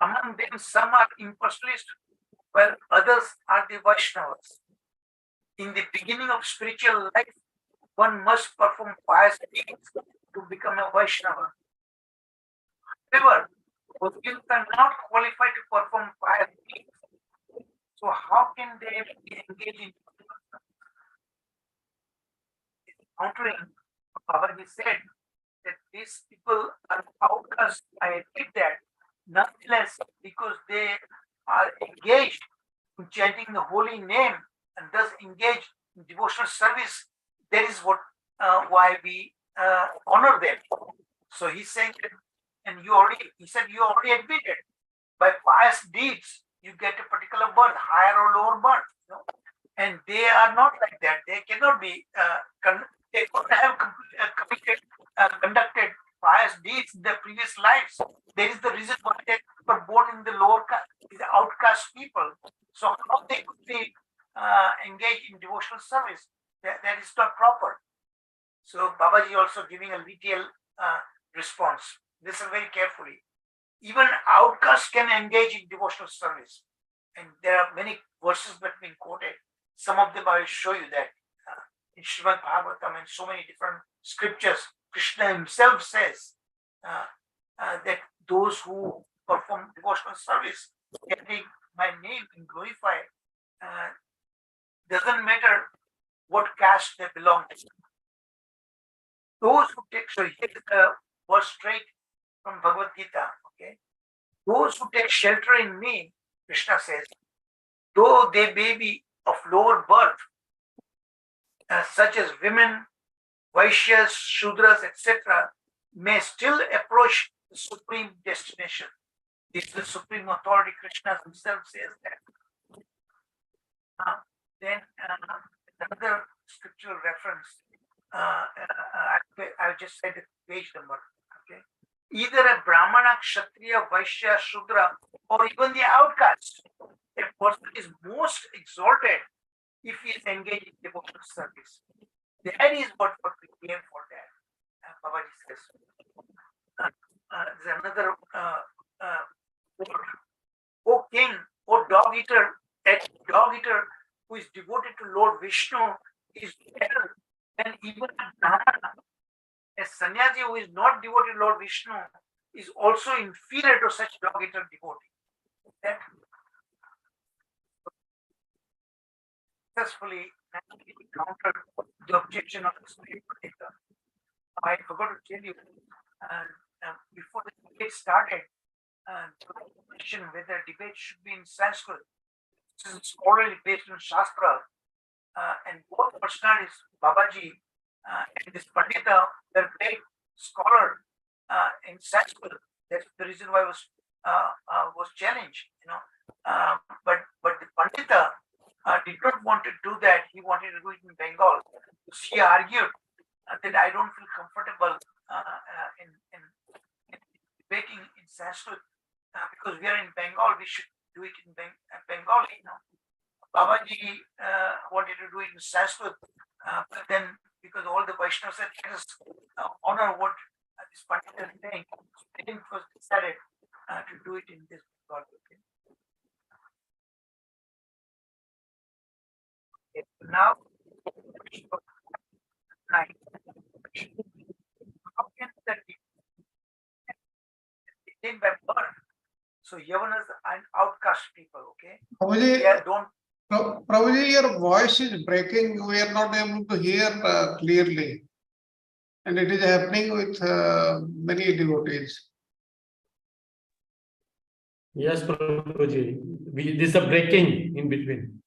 Among them, some are impersonalists, while others are the Vaishnavas. In the beginning of spiritual life, one must perform pious deeds to become a Vaishnava. However, Muslims are not qualified to perform pious deeds. So how can they be engaged in countering? However, he said that these people are outcasts. I admit that. Nonetheless, because they are engaged in chanting the holy name and thus engaged in devotional service, that is what why we honor them. So he's saying that, and he said you already admitted by pious deeds you get a particular birth, higher or lower birth. You know? And they are not like that. They cannot be they could have conducted pious deeds in their previous lives. That is the reason why they were born in the lower caste, the outcast people. So how they could be engaged in devotional service? That is not proper. So Babaji also giving a detailed response. Listen very carefully. Even outcasts can engage in devotional service. And there are many verses that have been quoted. Some of them I will show you that in Srimad Bhagavatam and so many different scriptures, Krishna himself says that those who perform devotional service, getting my name and glorify, doesn't matter what caste they belong to. Those who take, so here the verse straight from Bhagavad Gita, okay? Those who take shelter in me, Krishna says, though they may be of lower birth, such as women, Vaishyas, Shudras, etc., may still approach the supreme destination. This is the supreme authority. Krishna himself says that. Then another scriptural reference. I just said the page number. Okay. Either a Brahmana, Kshatriya, Vaishya, Shudra, or even the outcast. A person is most exalted if he is engaged in devotional service. That is what we aim for that. Babaji says. There's another quote. O king, O dog eater, a dog eater who is devoted to Lord Vishnu is better than even a Brahmana. A sannyasi who is not devoted to Lord Vishnu is also inferior to such dog eater devotee. That successfully countered the objection of the spirit protector. I forgot to tell you, before the debate started, the question whether debate should be in Sanskrit. This is scholarly based on Shastra, and both personalities, Babaji and this Pandita, they're great scholar in Sanskrit. That's the reason why was challenged, but the Pandita did not want to do that. He wanted to do it in Bengal. She argued that I don't feel comfortable in debating in Sanskrit because we are in Bengal. We should do it in Bengali. Babaji wanted to do it in Sanskrit, but then because all the Vaishnavas said, let us honor what this Pandita is saying, it was decided to do it in this Bengali. Okay. Now, how can that be? They came by birth. So Yavanas and outcast people, okay? Prabhuji, Don't. Prabhuji, your voice is breaking. We are not able to hear clearly. And it is happening with many devotees. Yes, Prabhuji. This is a breaking in between.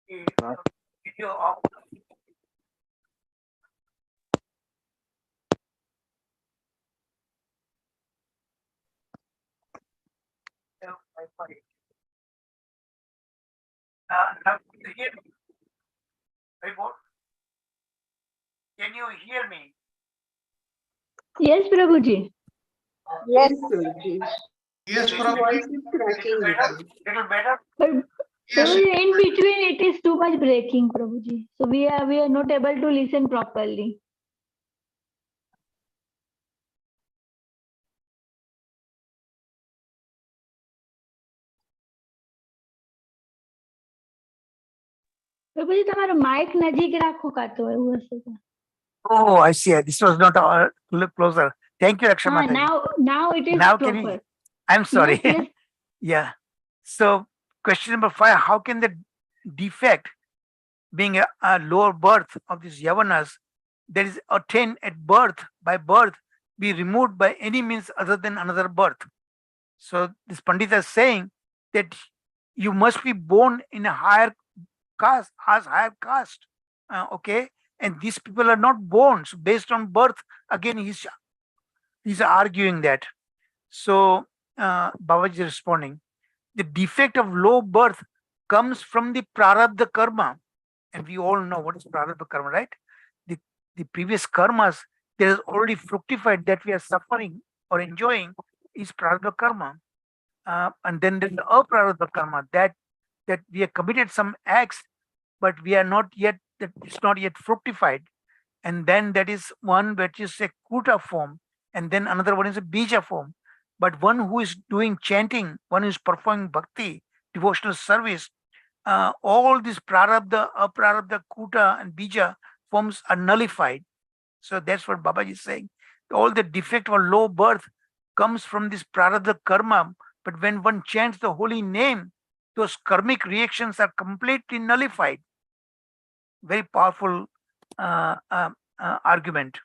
Video of now can you hear me? Can you hear me? Yes, Prabhuji. Yes, Guruji. Yes, Your Prabhuji. voice is cracking. Little better? But Yes, Prabhuji, in between it is too much breaking, Prabhuji. So we are not able to listen properly. પ્રભુજી તમારો Mike નજીક રાખો કાતો એવું હશે તો. Oh, I see. This was not look closer. Thank you, Akshay Mataji. Now it is Now proper. can you? I'm sorry. Yes, yes. Yeah. So question number 5, how can the defect being a lower birth of these Yavanas that is attained at birth by birth be removed by any means other than another birth? So this Pandita is saying that you must be born in a higher caste, okay? And these people are not born. So based on birth, again, he's arguing that. So Babaji is responding. The defect of low birth comes from the prarabdha karma. And we all know what is prarabdha karma, right? The previous karmas that is already fructified that we are suffering or enjoying is prarabdha karma. And then there's the aprarabdha karma that we have committed some acts, but we are not yet, that it's not yet fructified. And then that is one which is a kuta form, and then another one is a bija form. But one who is doing chanting, one who is performing bhakti, devotional service, all these prarabdha, aprarabdha, kuta, and bija forms are nullified. So that's what Babaji is saying. All the defect or low birth comes from this prarabdha karma. But when one chants the holy name, those karmic reactions are completely nullified. Very powerful argument.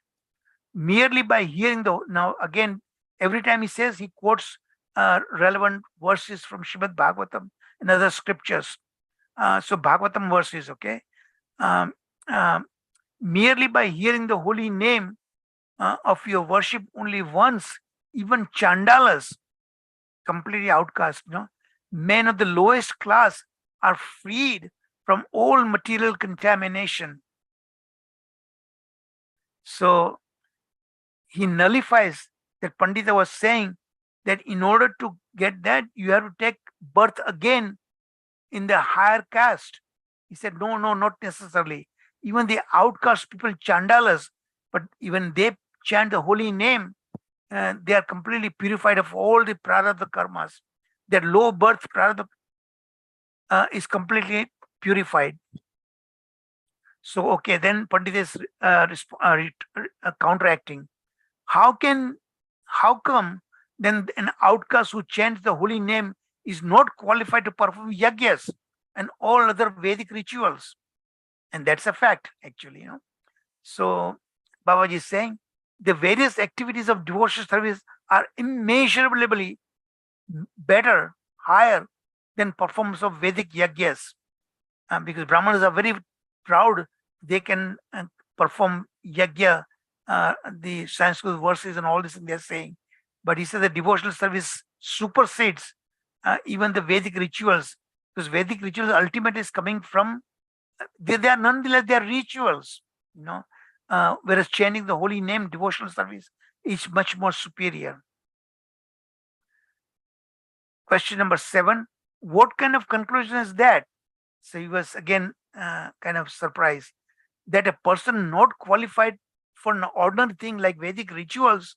Merely by hearing now again, every time he says, he quotes relevant verses from Srimad Bhagavatam and other scriptures. So Bhagavatam verses, okay? Merely by hearing the holy name, of your worship only once, even Chandalas, completely outcast, men of the lowest class are freed from all material contamination. So he nullifies that Pandita was saying that in order to get that, you have to take birth again in the higher caste. He said, no, not necessarily. Even the outcast people, Chandalas, but even they chant the holy name, they are completely purified of all the prarabdha karmas. Their low birth prarabdha is completely purified. So, okay, then Pandit is counteracting. How come then an outcast who chants the holy name is not qualified to perform yagyas and all other Vedic rituals? And that's a fact, actually. So Babaji is saying the various activities of devotional service are immeasurably better, higher than performance of Vedic yagyas. Because Brahmanas are very proud they can perform yagya, the Sanskrit verses and all this thing they're saying. But he says the devotional service supersedes even the Vedic rituals, because Vedic rituals ultimately is coming from, they are nonetheless, they are rituals, whereas chanting the holy name, devotional service, is much more superior. Question number 7, what kind of conclusion is that? So he was again kind of surprised that a person not qualified for an ordinary thing like Vedic rituals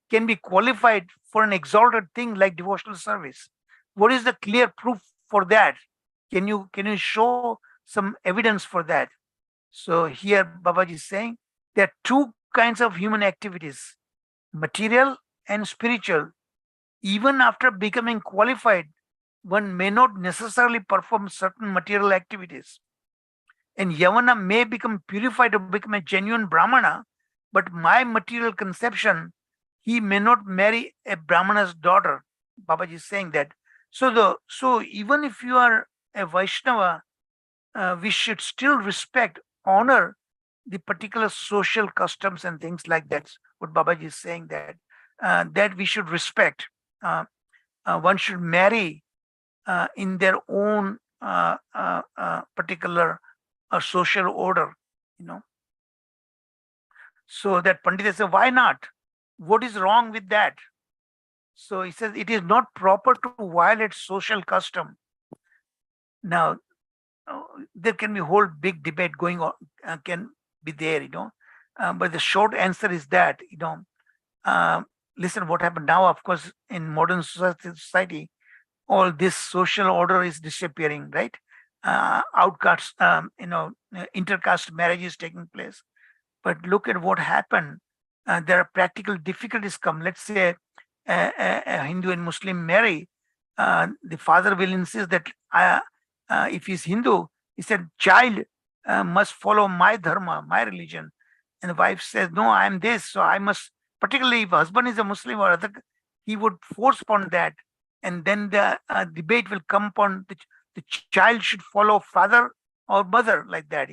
can be qualified for an exalted thing like devotional service. What is the clear proof for that? Can you show some evidence for that? So here Babaji is saying there are two kinds of human activities, material and spiritual. Even after becoming qualified, one may not necessarily perform certain material activities. And Yavana may become purified to become a genuine Brahmana, but my material conception, he may not marry a Brahmana's daughter. Babaji is saying that. So even if you are a Vaishnava, we should still respect, honor the particular social customs and things like that. What Babaji is saying that we should respect. One should marry in their own particular social order, So that Pandita says, why not? What is wrong with that? So he says it is not proper to violate social custom. Now, there can be a whole big debate going on, can be there, but the short answer is that, listen, what happened now, of course, in modern society, all this social order is disappearing, right? Outcasts, intercaste marriage is taking place. But look at what happened. There are practical difficulties come. Let's say a Hindu and Muslim marry. The father will insist that if he's Hindu, he said, child must follow my dharma, my religion. And the wife says, no, I am this, so I must, particularly if husband is a Muslim or other, he would force upon that. And then the debate will come upon the child should follow father or mother, like that,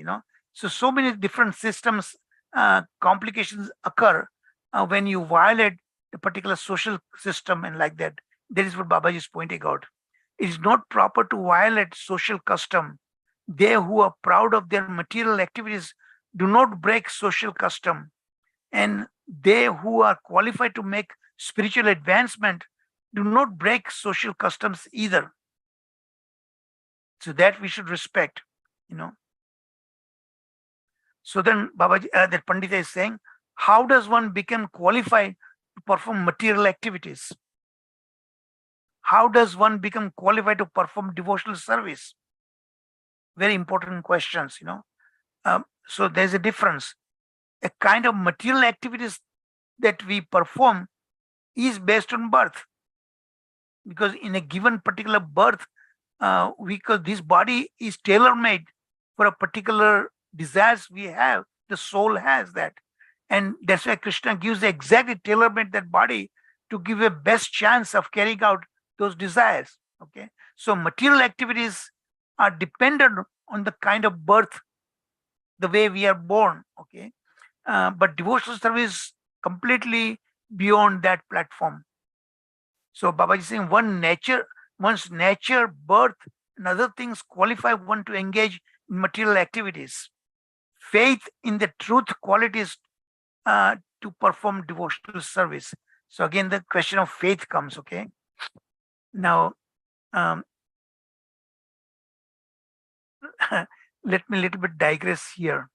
So many different systems, complications occur when you violate a particular social system and like that. That is what Babaji is pointing out. It is not proper to violate social custom. They who are proud of their material activities do not break social custom. And they who are qualified to make spiritual advancement do not break social customs either. So that we should respect, So then Babaji, that Pandita is saying, how does one become qualified to perform material activities? How does one become qualified to perform devotional service? Very important questions, So there's a difference. A kind of material activities that we perform is based on birth. Because in a given particular birth, because this body is tailor-made for a particular desires we have, the soul has that. And that's why Krishna gives exactly tailor-made that body to give a best chance of carrying out those desires. Okay. So material activities are dependent on the kind of birth, the way we are born. Okay. But devotional service completely beyond that platform. So Babaji is saying one's nature, birth, and other things qualify one to engage in material activities. Faith in the truth qualities to perform devotional service. So again, the question of faith comes. Okay. Now, um, let me a little bit digress here.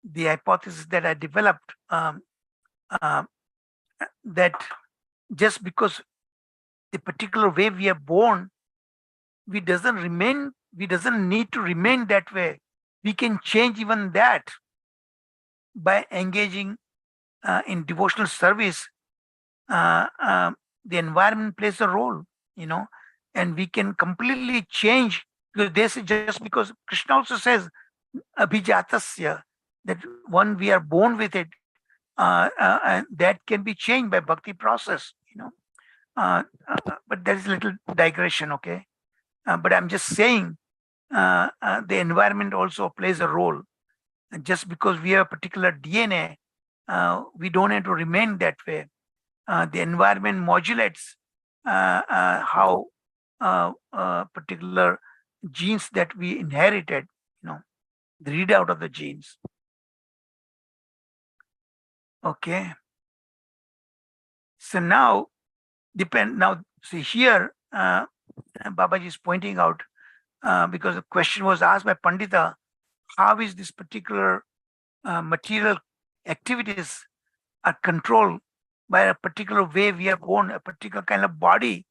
The hypothesis that I developed that just because the particular way we are born, we doesn't need to remain that way. We can change even that by engaging in devotional service. The environment plays a role, and we can completely change, because they say just because Krishna also says abhijatasya, that one we are born with it, and that can be changed by bhakti process, but there is a little digression. Okay. But I'm just saying the environment also plays a role. And just because we have a particular DNA, we don't have to remain that way. The environment modulates how particular genes that we inherited, the readout of the genes. Okay. So now, see here, Babaji is pointing out, because the question was asked by Pandita, how is this particular material activities are controlled by a particular way we are born, a particular kind of body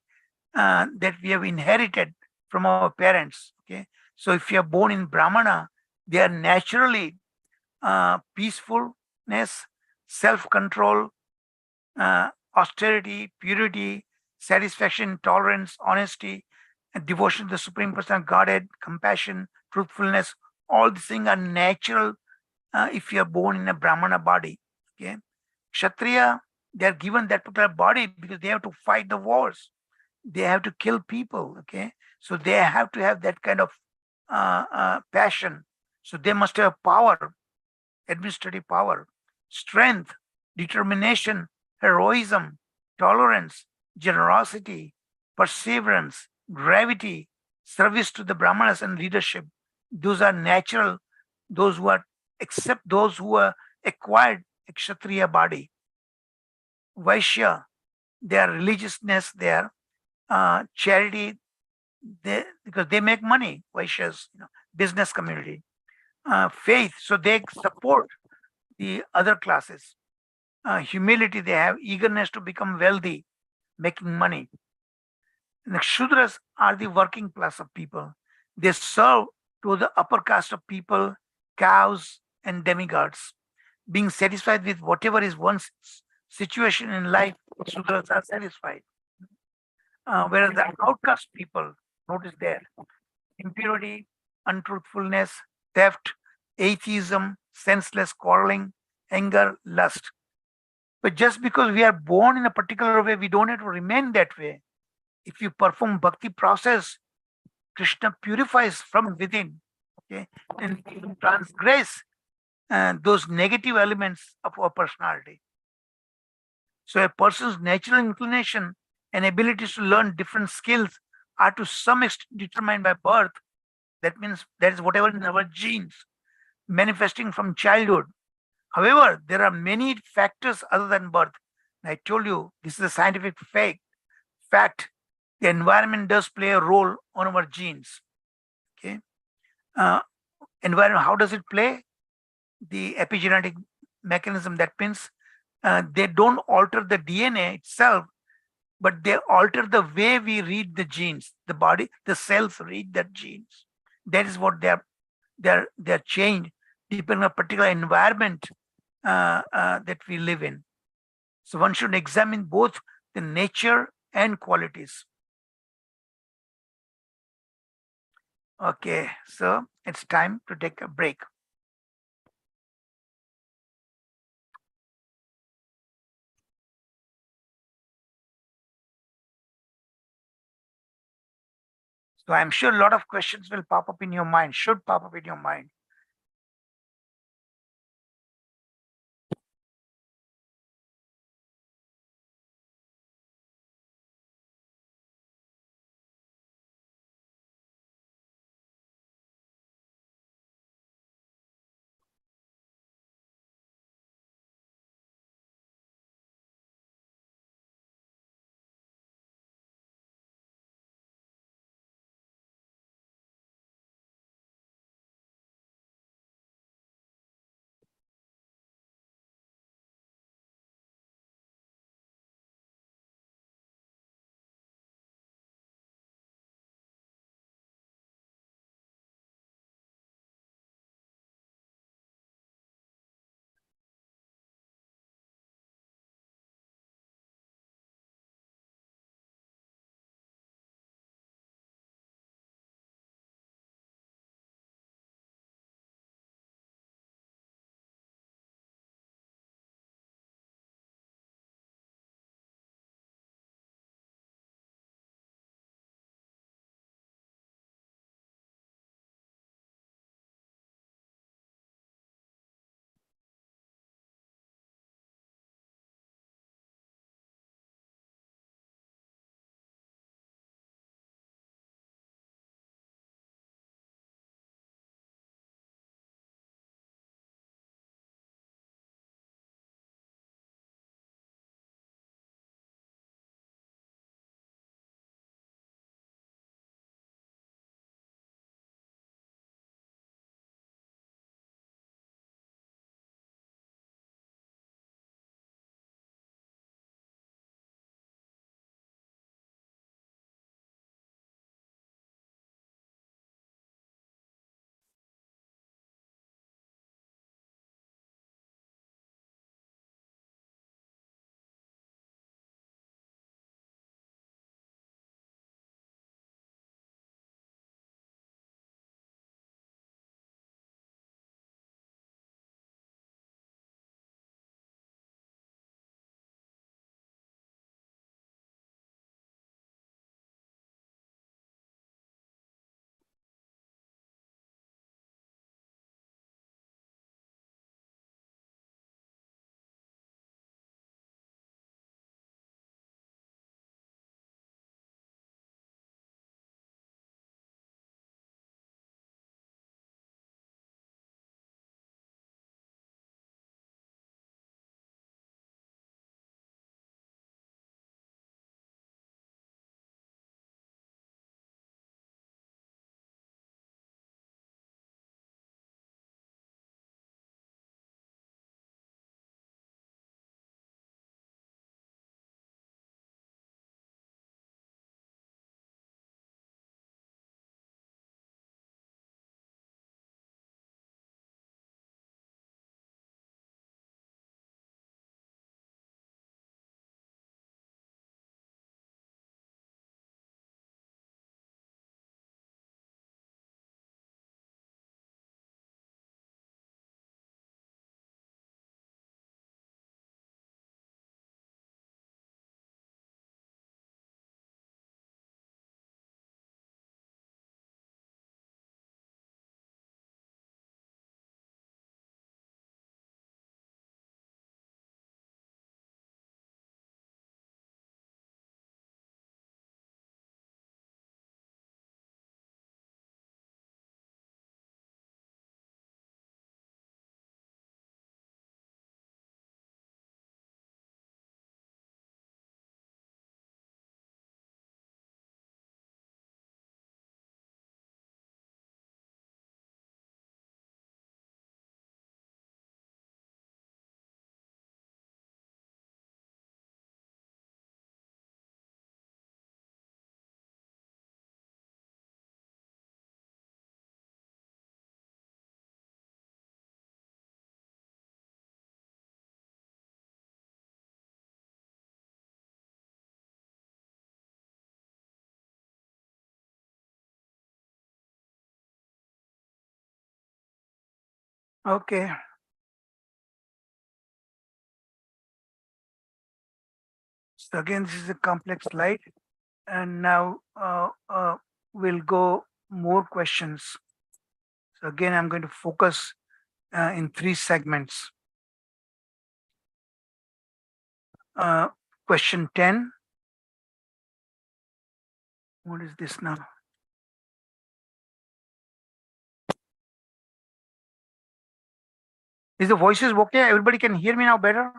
that we have inherited from our parents. Okay, so if you are born in Brahmana, they are naturally peacefulness, self-control, austerity, purity, satisfaction, tolerance, honesty, and devotion to the Supreme Person of Godhead, compassion, truthfulness. All these things are natural if you are born in a Brahmana body. Okay, Kshatriya, they are given that particular body because they have to fight the wars. They have to kill people. Okay, so they have to have that kind of passion. So they must have power, administrative power, strength, determination, heroism, tolerance, generosity, perseverance, gravity, service to the Brahmanas and leadership. Those are natural. Those who are, except those who are acquired a Kshatriya body. Vaishya, their religiousness, their charity, because they make money. Vaishyas, business community. Faith, so they support the other classes. Humility, they have eagerness to become wealthy, making money. And the Shudras are the working class of people. They serve to the upper caste of people, cows and demigods. Being satisfied with whatever is one's situation in life, Shudras are satisfied. Whereas the outcast people, notice there, impurity, untruthfulness, theft, atheism, senseless quarreling, anger, lust. But just because we are born in a particular way, we don't have to remain that way. If you perform bhakti process, Krishna purifies from within, okay, and transgress those negative elements of our personality. So a person's natural inclination and abilities to learn different skills are to some extent determined by birth. That means that is whatever in our genes, manifesting from childhood. However, there are many factors other than birth. I told you this is a scientific fact. The environment does play a role on our genes. Okay, environment. How does it play? The epigenetic mechanism. That means they don't alter the DNA itself, but they alter the way we read the genes. The body, the cells read that genes. That is what they're changed depending on a particular environment that we live in. So one should examine both the nature and qualities. Okay, so it's time to take a break. So I'm sure a lot of questions will pop up in your mind, should pop up in your mind. Okay. So again, this is a complex slide, and now we'll go more questions. So again, I'm going to focus in 3 segments. Question 10. What is this now? Is the voices okay? Everybody can hear me now better?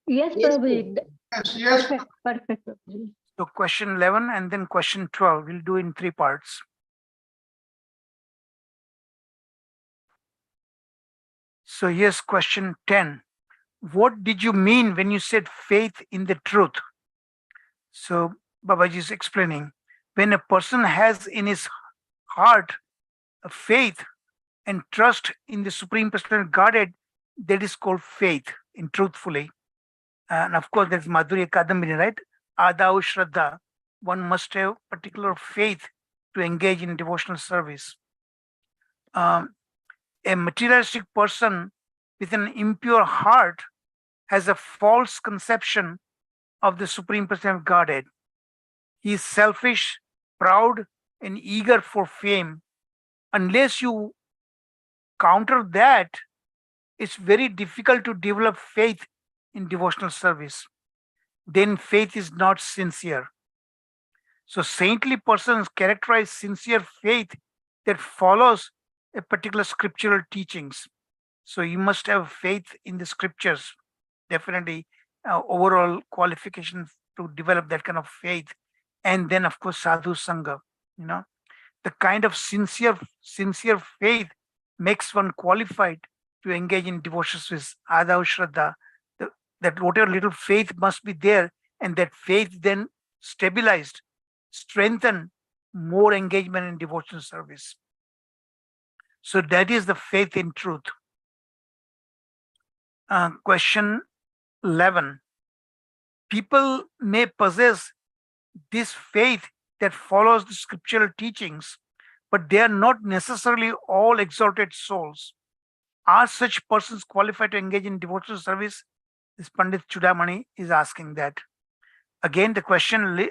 Yes, Yes, Prabhuji. Yes, yes. Perfect, Prabhuji. So question 11 and then question 12. We'll do in 3 parts. So here's question 10. What did you mean when you said faith in the truth? So Babaji is explaining, when a person has in his heart a faith and trust in the Supreme Personal Godhead, that is called faith in truthfully. And of course, there's Madhurya Kadambini, right? Adau Shraddha. One must have particular faith to engage in devotional service. A materialistic person with an impure heart has a false conception of the Supreme Personality of Godhead. He is selfish, proud, and eager for fame. Unless you counter that, it's very difficult to develop faith in devotional service. Then faith is not sincere. So saintly persons characterize sincere faith that follows a particular scriptural teachings. So you must have faith in the scriptures. Definitely, overall qualification to develop that kind of faith. And then, of course, sadhu sangha. You know, the kind of sincere faith makes one qualified to engage in devotions with adav shraddha. That whatever little faith must be there, and that faith then stabilized, strengthened more engagement in devotional service. So that is the faith in truth. Question 11. People may possess this faith that follows the scriptural teachings, but they are not necessarily all exalted souls. Are such persons qualified to engage in devotional service? This Pandit Chudamani is asking that. Again, the question,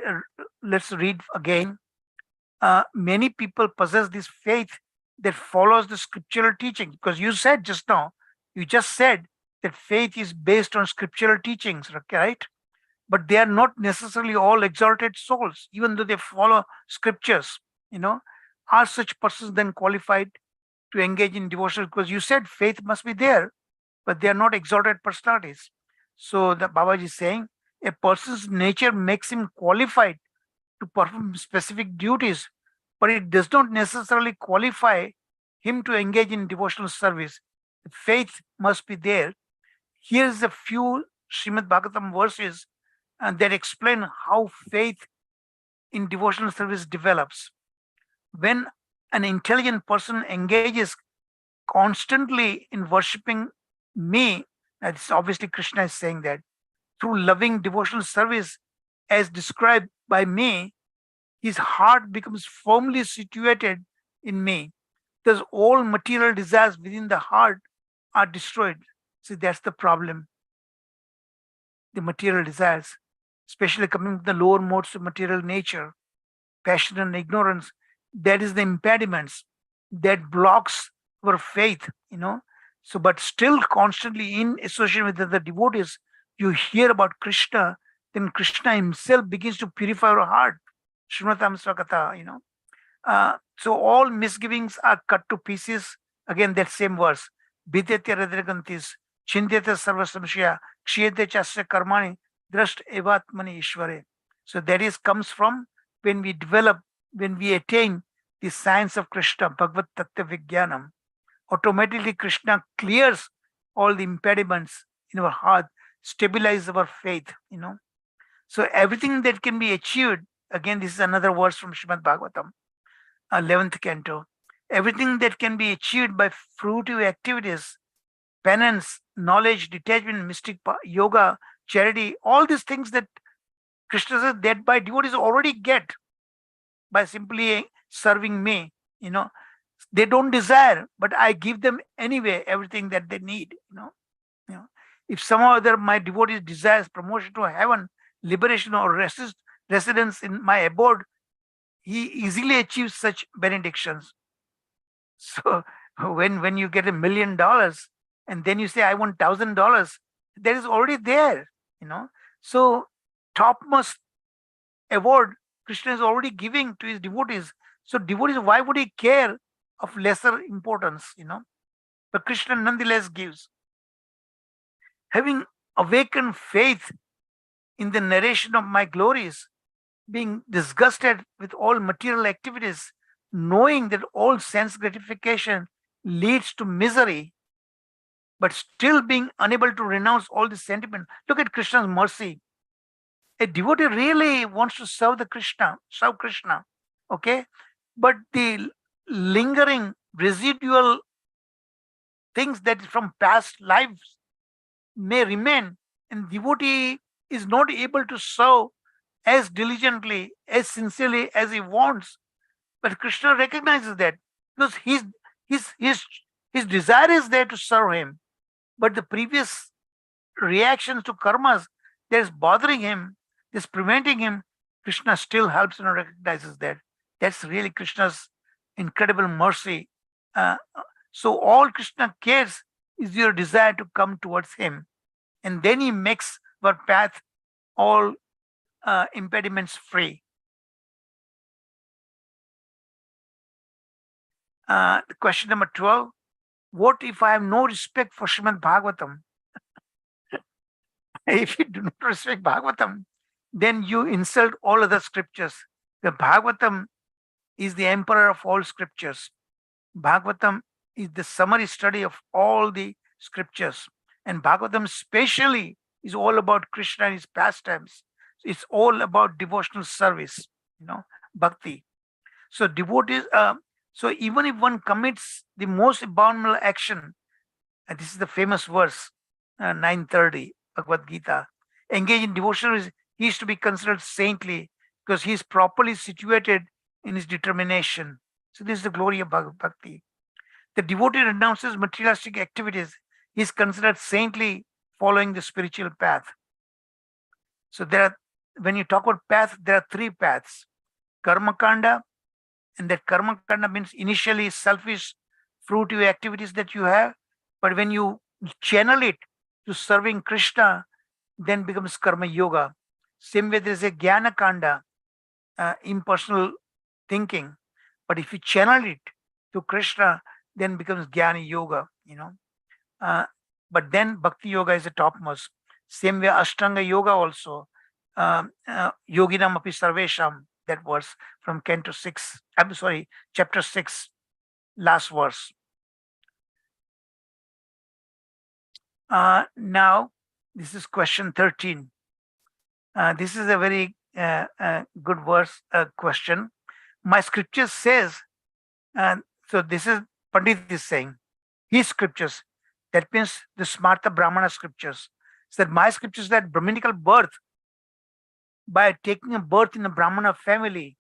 let's read again. Many people possess this faith that follows the scriptural teaching, because you said just now, you just said that faith is based on scriptural teachings, right? But they are not necessarily all exalted souls, even though they follow scriptures. You know, are such persons then qualified to engage in devotion? Because you said faith must be there, but they are not exalted personalities. So the Babaji is saying a person's nature makes him qualified to perform specific duties, but it does not necessarily qualify him to engage in devotional service. Faith must be there. Here's a few Srimad Bhagavatam verses that explain how faith in devotional service develops. When an intelligent person engages constantly in worshipping me, that's obviously Krishna is saying that, through loving devotional service as described by me, his heart becomes firmly situated in me. Thus, all material desires within the heart are destroyed. See, that's the problem. The material desires, especially coming from the lower modes of material nature, passion and ignorance, that is the impediments that blocks our faith, you know. So, but still constantly in association with other devotees, you hear about Krishna, then Krishna himself begins to purify our heart. Shrinatam Swakata, you know. So all misgivings are cut to pieces. Again, that same verse. Bhidyatya radrigantis, chindyata sarva samshaya, kshiyate chasya karmani, drasht evatmani ishvare. So that is comes from when we develop, when we attain the science of Krishna, Bhagavad Tattva Vijnanam. Automatically Krishna clears all the impediments in our heart, stabilize our faith, you know. So everything that can be achieved, again, this is another verse from Srimad Bhagavatam, 11th canto. Everything that can be achieved by fruitive activities, penance, knowledge, detachment, mystic yoga, charity, all these things that Krishna says that by devotees already get by simply serving me, you know. They don't desire, but I give them anyway everything that they need. If somehow or other my devotee desires promotion to heaven, liberation, or residence in my abode, he easily achieves such benedictions. So when you get $1,000,000 and then you say I want $1,000, that is already there. So topmost award Krishna is already giving to his devotees. So devotees, why would he care of lesser importance? But Krishna nonetheless gives. Having awakened faith in the narration of my glories, being disgusted with all material activities, knowing that all sense gratification leads to misery, but still being unable to renounce all this sentiment. Look at Krishna's mercy. A devotee really wants to serve Krishna, okay? But the lingering residual things that from past lives may remain, and devotee is not able to serve as diligently, as sincerely as he wants. But Krishna recognizes that because his desire is there to serve him, but the previous reactions to karmas that is bothering him, is preventing him. Krishna still helps and recognizes that. That's really Krishna's incredible mercy. So all Krishna cares is your desire to come towards him, and then he makes our path all impediments free. Question number 12. What if I have no respect for Srimad Bhagavatam? If you do not respect Bhagavatam, then you insult all other scriptures. The Bhagavatam is the emperor of all scriptures. Bhagavatam is the summary study of all the scriptures. And Bhagavatam specially is all about Krishna and his pastimes. It's all about devotional service, bhakti. So devotees, so even if one commits the most abominable action, and this is the famous verse, 930, Bhagavad Gita, engage in devotion, he is to be considered saintly because he is properly situated in his determination. So this is the glory of bhakti. The devotee renounces materialistic activities. He is considered saintly following the spiritual path. So when you talk about path, there are three paths. Karma kanda, and that karma kanda means initially selfish, fruitive activities that you have, but when you channel it to serving Krishna, then becomes karma yoga. Same way there is a jnana kanda, impersonal thinking, but if you channel it to Krishna, then becomes jnana yoga. But then bhakti yoga is the topmost. Same way ashtanga yoga also, yoginam api sarvesham, that verse from canto 6, I'm sorry, chapter 6, last verse. Now this is question 13. This is a very good verse question. My scripture says, so this is Pandit is saying, his scriptures, that means the Smarta Brahmana scriptures, said my scriptures that Brahminical birth, by taking a birth in a Brahmana family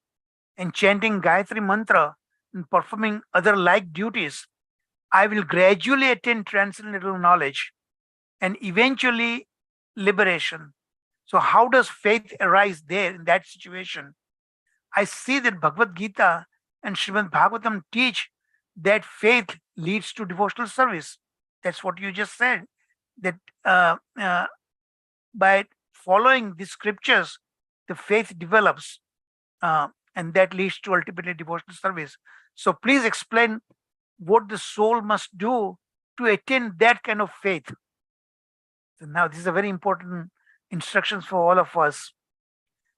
and chanting Gayatri mantra and performing other like duties, I will gradually attain transcendental knowledge and eventually liberation. So how does faith arise there in that situation? I see that Bhagavad Gita and Srimad Bhagavatam teach that faith leads to devotional service. That's what you just said, that by following the scriptures, the faith develops, and that leads to ultimately devotional service. So please explain what the soul must do to attain that kind of faith. So now this is a very important instructions for all of us.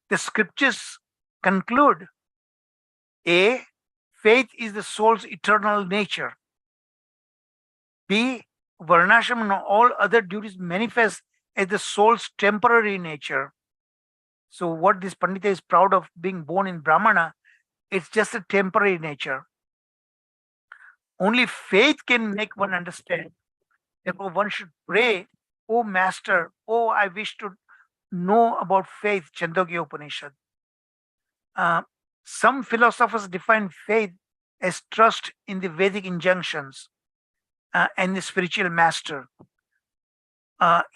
The scriptures conclude, A, faith is the soul's eternal nature. B, varnashram and all other duties manifest as the soul's temporary nature. So what this Pandita is proud of being born in Brahmana, it's just a temporary nature. Only faith can make one understand. Therefore, one should pray, oh Master, oh, I wish to know about faith, Chandogya Upanishad. Some philosophers define faith as trust in the Vedic injunctions and the spiritual master.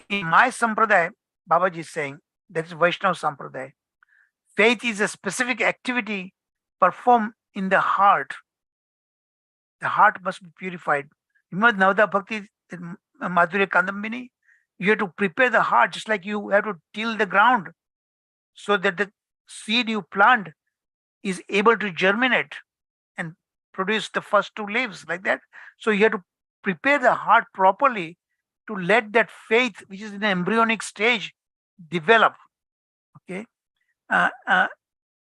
In my sampradaya, Babaji is saying, that is Vaishnava sampradaya, faith is a specific activity performed in the heart. The heart must be purified. Remember Navada Bhakti, Madhurya Kandambini? You have to prepare the heart, just like you have to till the ground so that the seed you plant is able to germinate and produce the first two leaves, like that. So you have to prepare the heart properly to let that faith, which is in the embryonic stage, develop. Okay.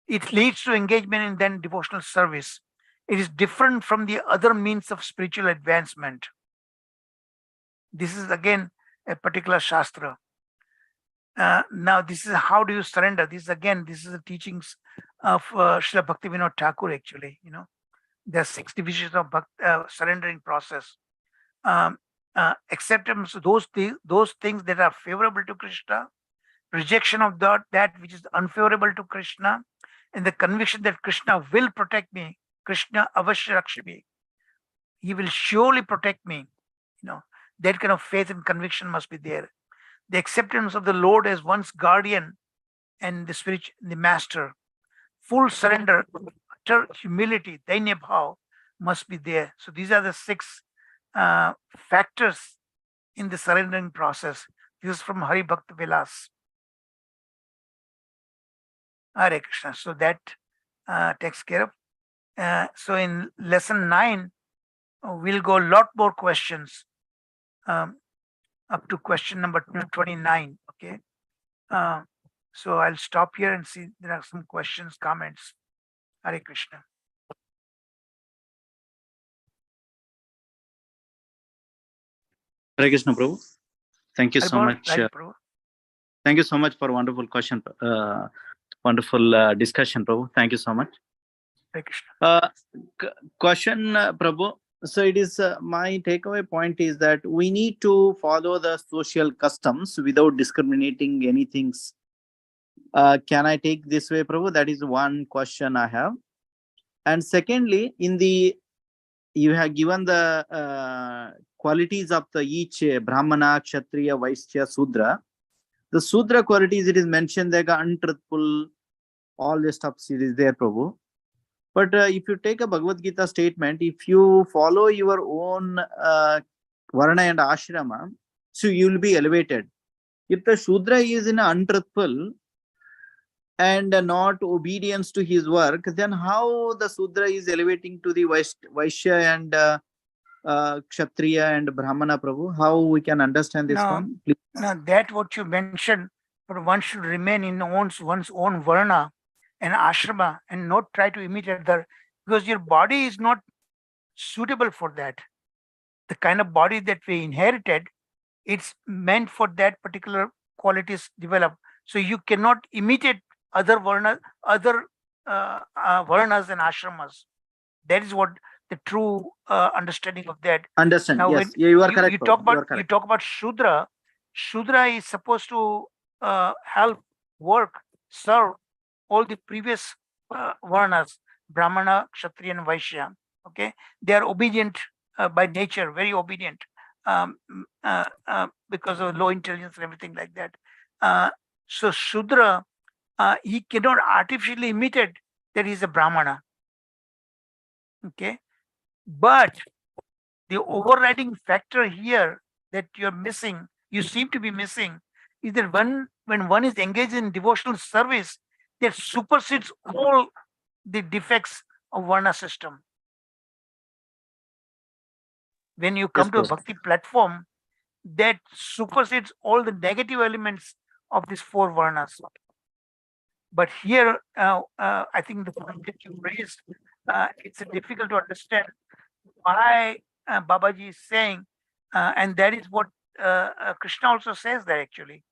It leads to engagement in then devotional service. It is different from the other means of spiritual advancement. This is again a particular shastra. Now, this is how do you surrender? This is the teachings of Srila Bhaktivinoda Thakur. Actually, there are 6 divisions of surrendering process. Acceptance of those things that are favorable to Krishna, rejection of that which is unfavorable to Krishna, and the conviction that Krishna will protect me. Krishna avashya rakshami. He will surely protect me. That kind of faith and conviction must be there. The acceptance of the Lord as one's guardian and the master. Full surrender, utter humility, dainya bhav must be there. So these are the 6 factors in the surrendering process. This is from Hari Bhakta Vilas. Hare Krishna. So that takes care of. So in lesson 9, we'll go a lot more questions up to question number 29. Okay. So I'll stop here and see there are some questions, comments. Hare Krishna. Hare Krishna, Prabhu. Thank you so Hare much. Bol, Prabhu. Thank you so much for wonderful question, wonderful discussion, Prabhu. Thank you so much. Hare Krishna. Question, Prabhu. So it is my takeaway point is that we need to follow the social customs without discriminating anything. Can I take this way, Prabhu? That is one question I have. And secondly, you have given the qualities of the each Brahmana, Kshatriya, Vaishya, Sudra. The Sudra qualities, it is mentioned like untruthful, all the stuff it is there, Prabhu. But if you take a Bhagavad Gita statement, if you follow your own Varna and Ashrama, so you will be elevated. If the Shudra is in untruthful and not obedience to his work, then how the Shudra is elevating to the Vaishya and Kshatriya and Brahmana, Prabhu? How we can understand this one? Please. Now, that what you mentioned, but one should remain in one's own Varna and Ashrama and not try to imitate other, because your body is not suitable for that. The kind of body that we inherited, it's meant for that particular qualities develop. So you cannot imitate other varnas and ashramas. That is what the true understanding of that. Understand? Now, yes, when you are correct. You talk about Shudra. Shudra is supposed to help, work, serve all the previous varnas, Brahmana, Kshatriya, and Vaishya. Okay, they are obedient by nature, very obedient, because of low intelligence and everything like that. So Shudra, he cannot artificially imitate that he is a Brahmana. Okay, but the overriding factor here that you seem to be missing, is that when one is engaged in devotional service, that supersedes all the defects of Varna system. When you come to a bhakti platform, that supersedes all the negative elements of these 4 Varnas. But here, I think the point that you raised, it's difficult to understand why Babaji is saying, and that is what Krishna also says there actually,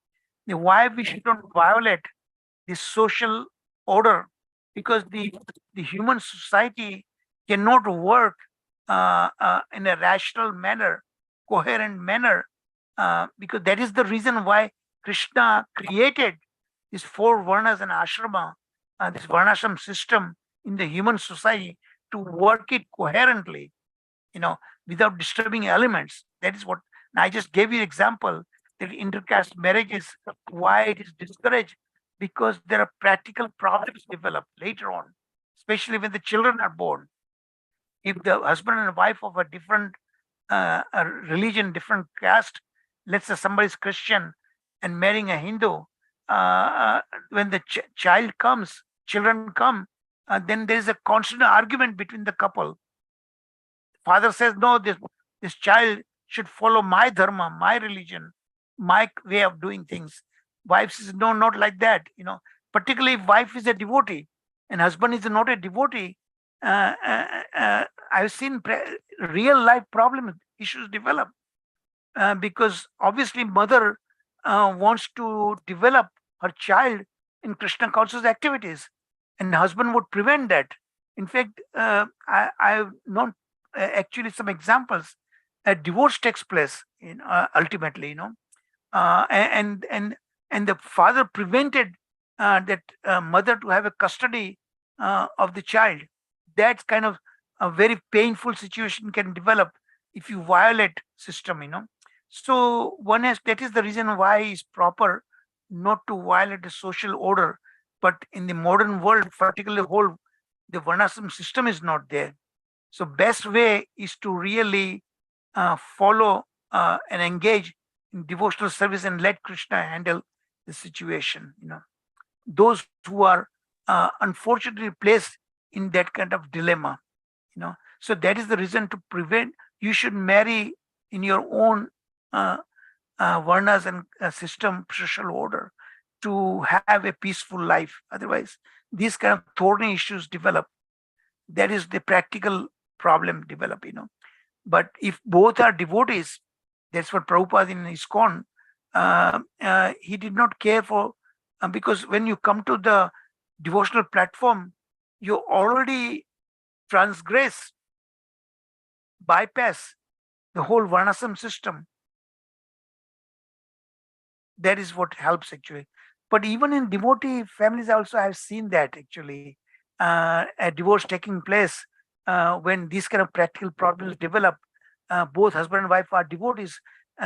why we should not violate the social order, because the human society cannot work in a rational manner, coherent manner, because that is the reason why Krishna created these 4 varnas and ashrama, this varnashram system in the human society, to work it coherently, without disturbing elements. That is what I just gave you an example that intercaste marriages, why it is discouraged, because there are practical problems developed later on, especially when the children are born. If the husband and wife of a different religion, different caste, let's say somebody is Christian and marrying a Hindu, when the children come, then there is a constant argument between the couple. Father says, no, this child should follow my dharma, my religion, my way of doing things. Wife says, no, not like that. Particularly if wife is a devotee and husband is not a devotee, I've seen real life problem issues develop, because obviously mother wants to develop her child in Krishna conscious activities, and husband would prevent that. In fact, I've known actually some examples. A divorce takes place ultimately, and the father prevented that mother to have a custody of the child. That kind of a very painful situation can develop if you violate system. So that is the reason why it's proper not to violate the social order. But in the modern world, particularly the varnashram system is not there. So best way is to really follow and engage in devotional service and let Krishna handle the situation. Those who are unfortunately placed in that kind of dilemma. So that is the reason to prevent. You should marry in your own varnas and system, social order, to have a peaceful life. Otherwise, these kind of thorny issues develop. That is the practical problem develop. But if both are devotees, that's what Prabhupada in ISKCON, he did not care for, because when you come to the devotional platform, you already transgress, bypass the whole varnashram system. That is what helps actually. But even in devotee families also, I've seen that actually, a divorce taking place when these kind of practical problems develop. Both husband and wife are devotees,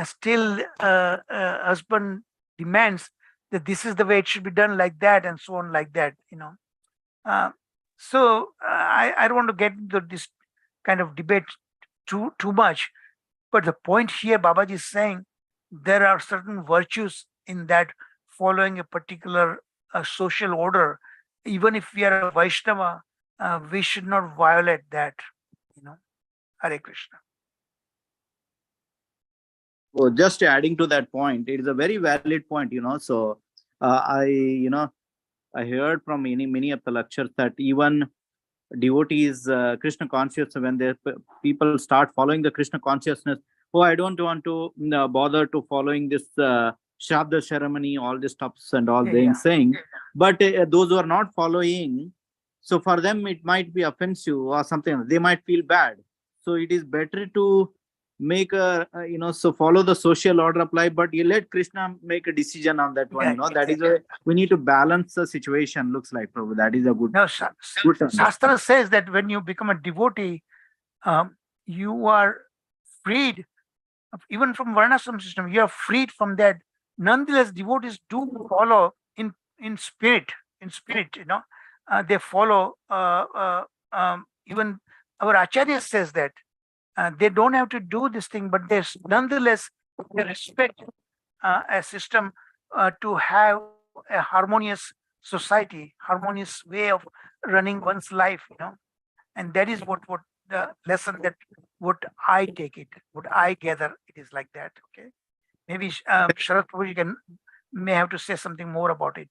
still husband demands that this is the way it should be done, like that, and so on, like that. So I don't want to get into this kind of debate too much. But the point here, Babaji is saying, there are certain virtues in that, following a particular social order. Even if we are a Vaishnava, we should not violate that. Hare Krishna. Oh, just adding to that point, it is a very valid point. So I heard from many of the lectures that even devotees, Krishna conscious, when people start following the Krishna consciousness, I don't want to bother to following this Shabda ceremony, all these stuffs and all saying. But those who are not following, so for them it might be offensive or something. They might feel bad. So it is better to make a so follow the social order of life, but you let Krishna make a decision on that one. That is we need to balance the situation. Looks like, Prabhu, that is a good. No, Shastra says that when you become a devotee, you are freed even from varnashram system. You are freed from that. Nonetheless, devotees do follow in spirit. They follow. Even our Acharya says that they don't have to do this thing, but nonetheless they respect a system to have a harmonious society, harmonious way of running one's life. And that is what the lesson that what I take it, what I gather, it is like that. Okay, maybe Sharad Prabhu, you may have to say something more about it.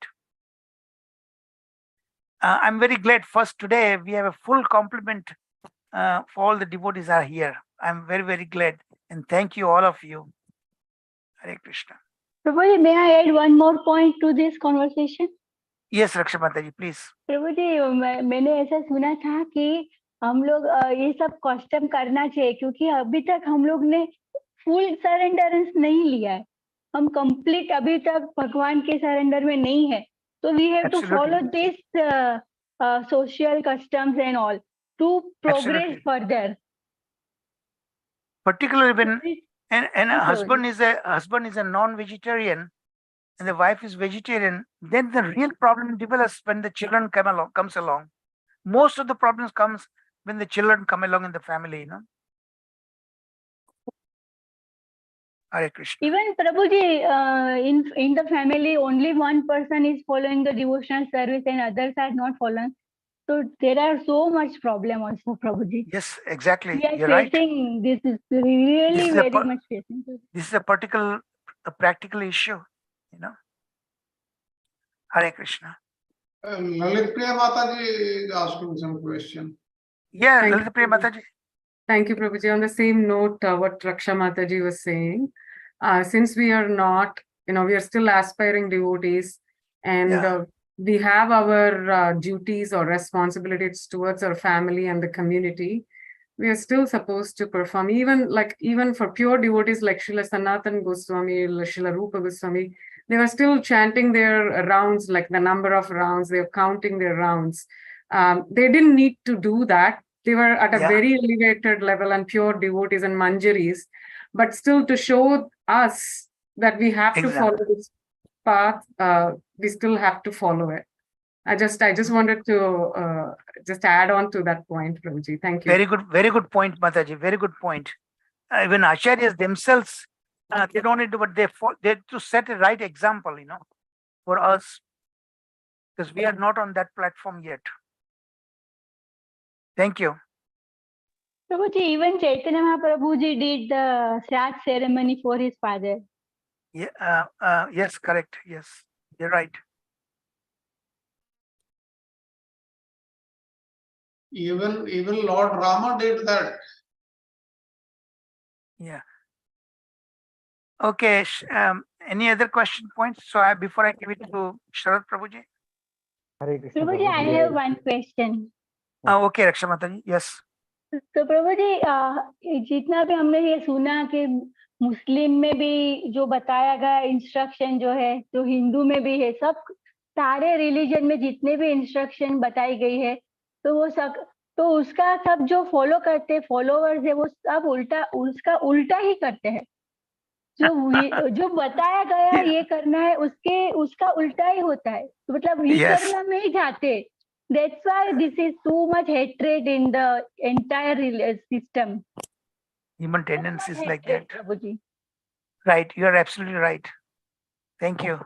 I'm very glad. First, today we have a full complement for all the devotees are here. I'm very, very glad, and thank you, all of you. Hare Krishna. Prabhuji, may I add one more point to this conversation? Yes, Raksha Mataji, please. प्रभुजी, मैंने ऐसा सुना था कि हम लोग ये सब custom करना चाहिए, क्योंकि अभी तक हम लोग ने फुल सरेंडरेंस नहीं लिया है. हम कंप्लीट अभी तक भगवान के सरेंडर में नहीं है. तो we have to follow this social customs and all. to progress Absolutely. further. Particularly when and a Yes, husband is a non-vegetarian and the wife is vegetarian, then the real problem develops when the children comes along. Most of the problems comes when the children come along in the family, you know. Hare Krishna. even Prabhuji, in the family, only one person is following the devotional service and others are not following. So there are so much problem also, Prabhuji. Yes, exactly. We are You're right. facing this is really This is a very per- much facing. This is a practical issue, you know. Hare Krishna. Lalit Priya Mataji is asking some question. Yeah, Thank Lalita Priya you. Mataji. Thank you, Prabhuji. On the same note, what Raksha Mataji was saying, since we are not, we are still aspiring devotees, and Yeah. we have our duties or responsibilities towards our family and the community, we are still supposed to perform. Even for pure devotees like Srila Sanatan Goswami, Srila Rupa Goswami, they were still chanting their rounds, like the number of rounds, they were counting their rounds. They didn't need to do that. They were at a Yeah. very elevated level and pure devotees and manjaris, but still to show us that we have to follow Example. this path, we still have to follow it. I just wanted to just add on to that point, Prabhuji. Thank you. Very good point, Mataji. Very good point. Even acharyas themselves, they don't need to, but they have to set a right example, you know, for us, because we are not on that platform yet. Thank you. Prabhuji, even Chaitanya Mahaprabhuji did the Shraddh ceremony for his father. Yeah. Yes, correct. Yes, you're right. Even Lord Rama did that. Yeah. Okay. Any other question points? So before I give it to Sharad Prabhuji. Hare Krishna, Prabhuji, I have one question. Okay, Raksha Mataji. Yes. तो प्रभु जी जितना भी हमने ये सुना कि मुस्लिम में भी जो बताया गया इंस्ट्रक्शन जो है तो हिंदू में भी है, सब सारे रिलीजन में जितने भी इंस्ट्रक्शन बताई गई है तो वो सब तो उसका सब जो फॉलो करते फॉलोवर्स है वो सब उसका उल्टा ही करते हैं। जो बताया गया ये करना है उसका उल्टा ही होता है, तो मतलब ये Yes. करना में ही जाते। That's why this is too much hatred in the entire system. Human tendencies like that. Prabhuji. Right. You are absolutely right. Thank you.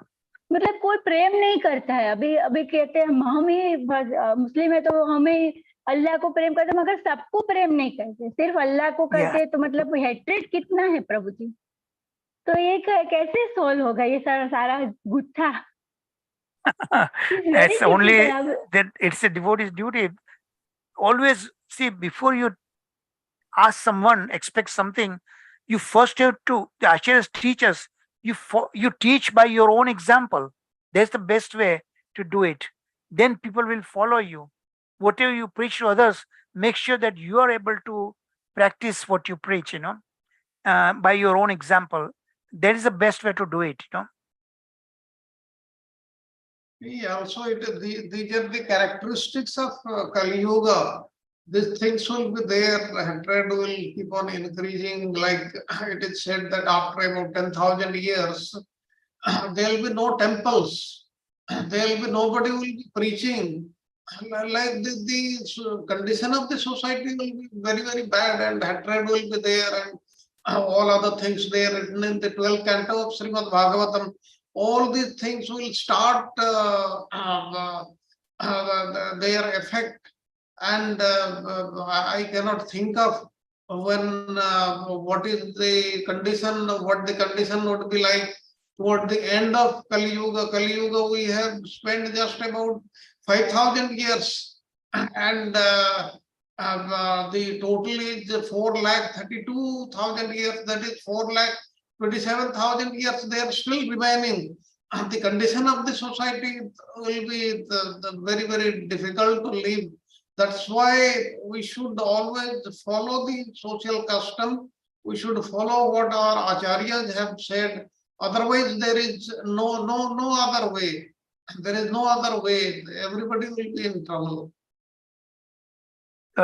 मतलब कोई प्रेम नहीं करता है। अभी कहते हैं हम ही मुस्लिम है तो हम ही अल्लाह को प्रेम करते, मगर सबको प्रेम नहीं करते, सिर्फ अल्लाह को करते। तो मतलब हेट्रेड कितना है प्रभु जी, तो ये कैसे सोल्व होगा ये सारा गुत्था? It's only that it's a devotee's duty. Always see, before you ask someone, expect something, you first have to, the acharyas teach us, you teach by your own example. That's the best way to do it. Then people will follow you. Whatever you preach to others, make sure that you are able to practice what you preach, by your own example. That is the best way to do it, Yeah, also these are the characteristics of Kali Yuga. These things will be there, hatred will keep on increasing. Like it is said that after about 10,000 years, there will be no temples. There will be nobody will be preaching. Like the condition of the society will be very, very bad, and hatred will be there, and all other things there written in the 12th canto of Srimad Bhagavatam. All these things will start their effect, and I cannot think of when what is the condition, what the condition would be like toward the end of Kali Yuga. Kali Yuga we have spent just about 5,000 years, and the total is 4,32,000 years, that is 4,27,000 years they are still remaining. The condition of the society will be very, very difficult to live. That's why we should always follow the social custom. We should follow what our acharyas have said. Otherwise, there is no other way. There is no other way. Everybody will be in trouble.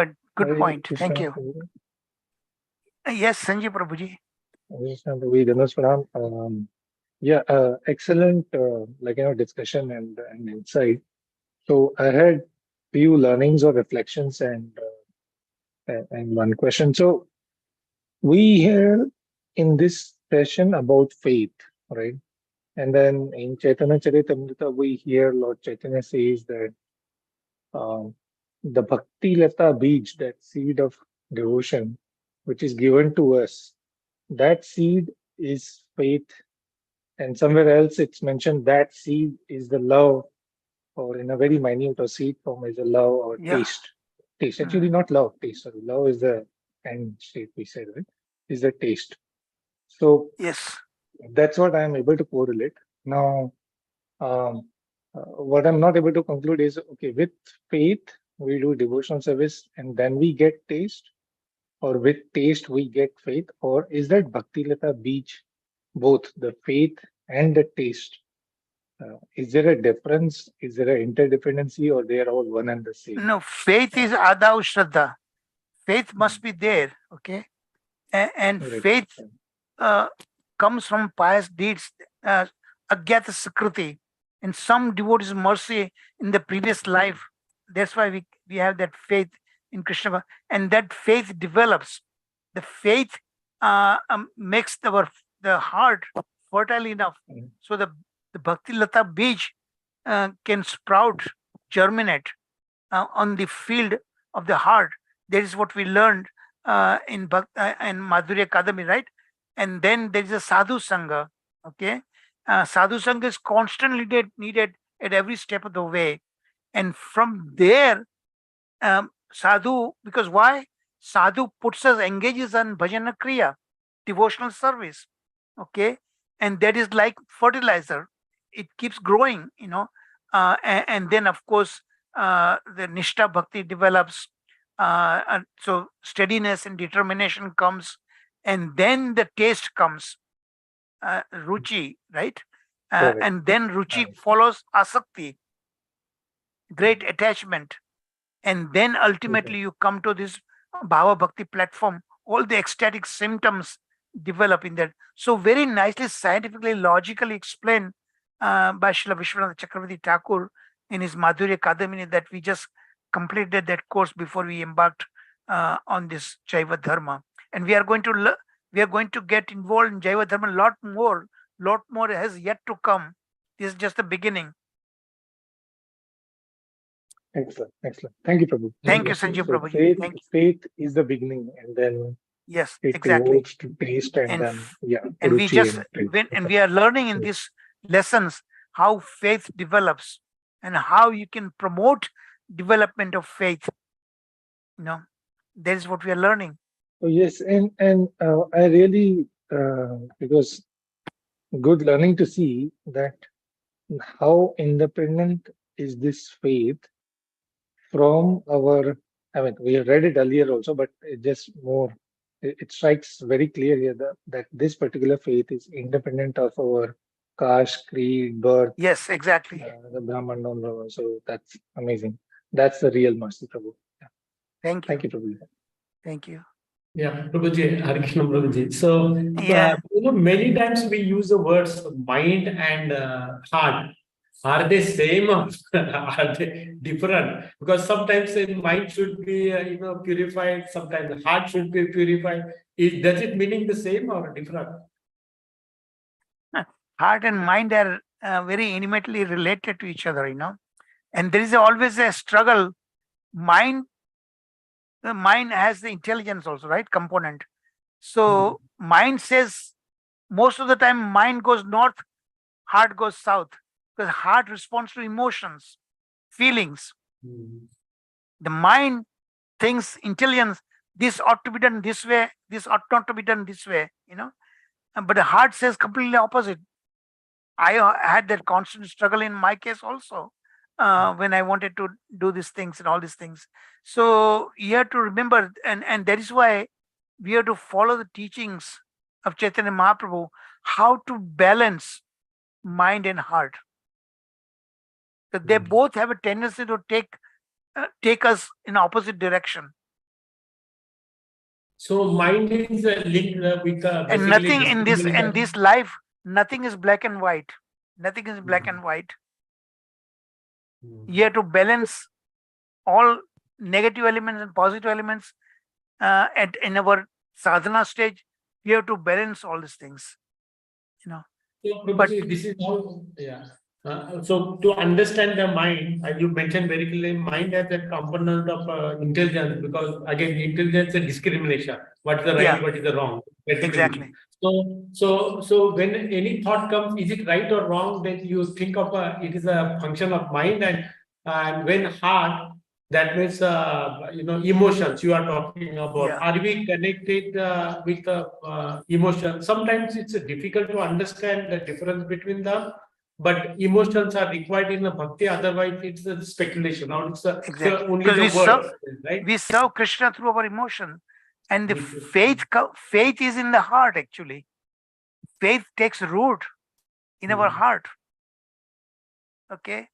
Good Hare point. Krishna, Thank you. Prabhu. Yes, Sanjay Prabhuji. Hare Krishna, Prabhu. Dhanush Pranam. Yeah, excellent, discussion and insight. So I had few learnings or reflections and one question. So we hear in this session about faith, right? And then in Chaitanya Charitamrita, we hear Lord Chaitanya says that um, the Bhakti Lata Beej, that seed of devotion, which is given to us, that seed is faith. And somewhere else it's mentioned that seed is the love, or in a very minute or seed form is a love or Yeah. taste. Taste, actually not love, taste. Sorry, love is the end state we said, right? Is the taste. So Yes. that's what I am able to correlate. Now, um, what I'm not able to conclude is, okay, with faith we do devotional service and then we get taste, or with taste we get faith, or is that Bhakti Lata Beej both the faith and the taste? Is there a difference? Is there an interdependency, or they are all one and the same? No, faith is Adav Shraddha. Faith must be there. Okay. And Right. faith comes from pious deeds, agyata sakriti, and some devotees mercy in the previous life. That's why we have that faith in Krishna, and that faith develops. The faith makes the heart fertile enough, Mm. so the bhakti lata beej can sprout, germinate on the field of the heart. That is what we learned in Madhurya Kadami, right? And then there is a sadhu sangha. Okay, sadhu sangha is constantly needed at every step of the way, and from there, sadhu, because why? Sadhu puts us, engages on bhajana kriya, devotional service. Okay, and that is like fertilizer. It keeps growing, and then of course the nishta bhakti develops. And so steadiness and determination comes, and then the taste comes, ruchi, right? Correct. And then ruchi Right. follows asakti, great attachment, and then ultimately you come to this bhava bhakti platform. All the ecstatic symptoms develop in that. So very nicely, scientifically, logically explained by Srila Vishwanath Chakravarti Thakur in his Madhurya Kadamini, that we just completed that course before we embarked on this Jaiva Dharma. And we are going to get involved in Jaiva Dharma a lot more has yet to come. This is just the beginning. Excellent, excellent. Thank you, Prabhu. Thank you, So Sanjeev Prabhuji. faith, Thank you. faith is the beginning, and then Yes, it exactly. evolves to taste, and then And we ruchi just and taste. and we are learning in these lessons how faith develops and how you can promote development of faith. That is what we are learning. So yes, and I really it was good learning to see that how independent is this faith from our. I mean, we have read it earlier also, but it just more. It strikes very clear here that this particular faith is independent of our caste, creed, birth, Yes, exactly. the Brahman, non-Brahman. So that's amazing. That's the real mercy, Prabhu. Yeah. Thank you. Thank you, Prabhu. Thank you. Yeah, Prabhuji, Hare Krishna Prabhuji. So, Yeah. many times we use the words mind and heart. Are they same or are they different? Because sometimes the mind should be, purified. Sometimes the heart should be purified. Does it meaning the same or different? Heart and mind are very intimately related to each other, and there is always a struggle. The mind has the intelligence also, right? Component. So mind says, most of the time mind goes north, heart goes south, because heart responds to emotions, feelings. The mind thinks, intelligence, this ought to be done this way, this ought not to be done this way, but the heart says completely opposite. I had that constant struggle in my case also, when I wanted to do these things and all these things. So you have to remember, and that is why we have to follow the teachings of Chaitanya Mahaprabhu, how to balance mind and heart. So they both have a tendency to take us in opposite direction. So mind is linked with And basically nothing in discrimination. this life, nothing is black and white. Nothing is black and white. You have to balance all negative elements and positive elements in our sadhana stage. You have to balance all these things, you know. So, But Prabhuji, this is how, yeah. So, to understand the mind, as you mentioned very clearly, mind has a component of intelligence, because again, intelligence is discrimination. What is the right, yeah, what is the wrong? Basically. exactly. So when any thought comes, is it right or wrong? Then you think of it is a function of mind, and when heart, that means emotions you are talking about. Yeah. Are we connected with emotions? Sometimes it's difficult to understand the difference between them, but emotions are required in the bhakti. Otherwise, it's a speculation. Now it's Exactly. only Because the words, right? we serve Krishna through our emotion, and the With- faith is in the heart. Actually, faith takes root in our heart. Okay.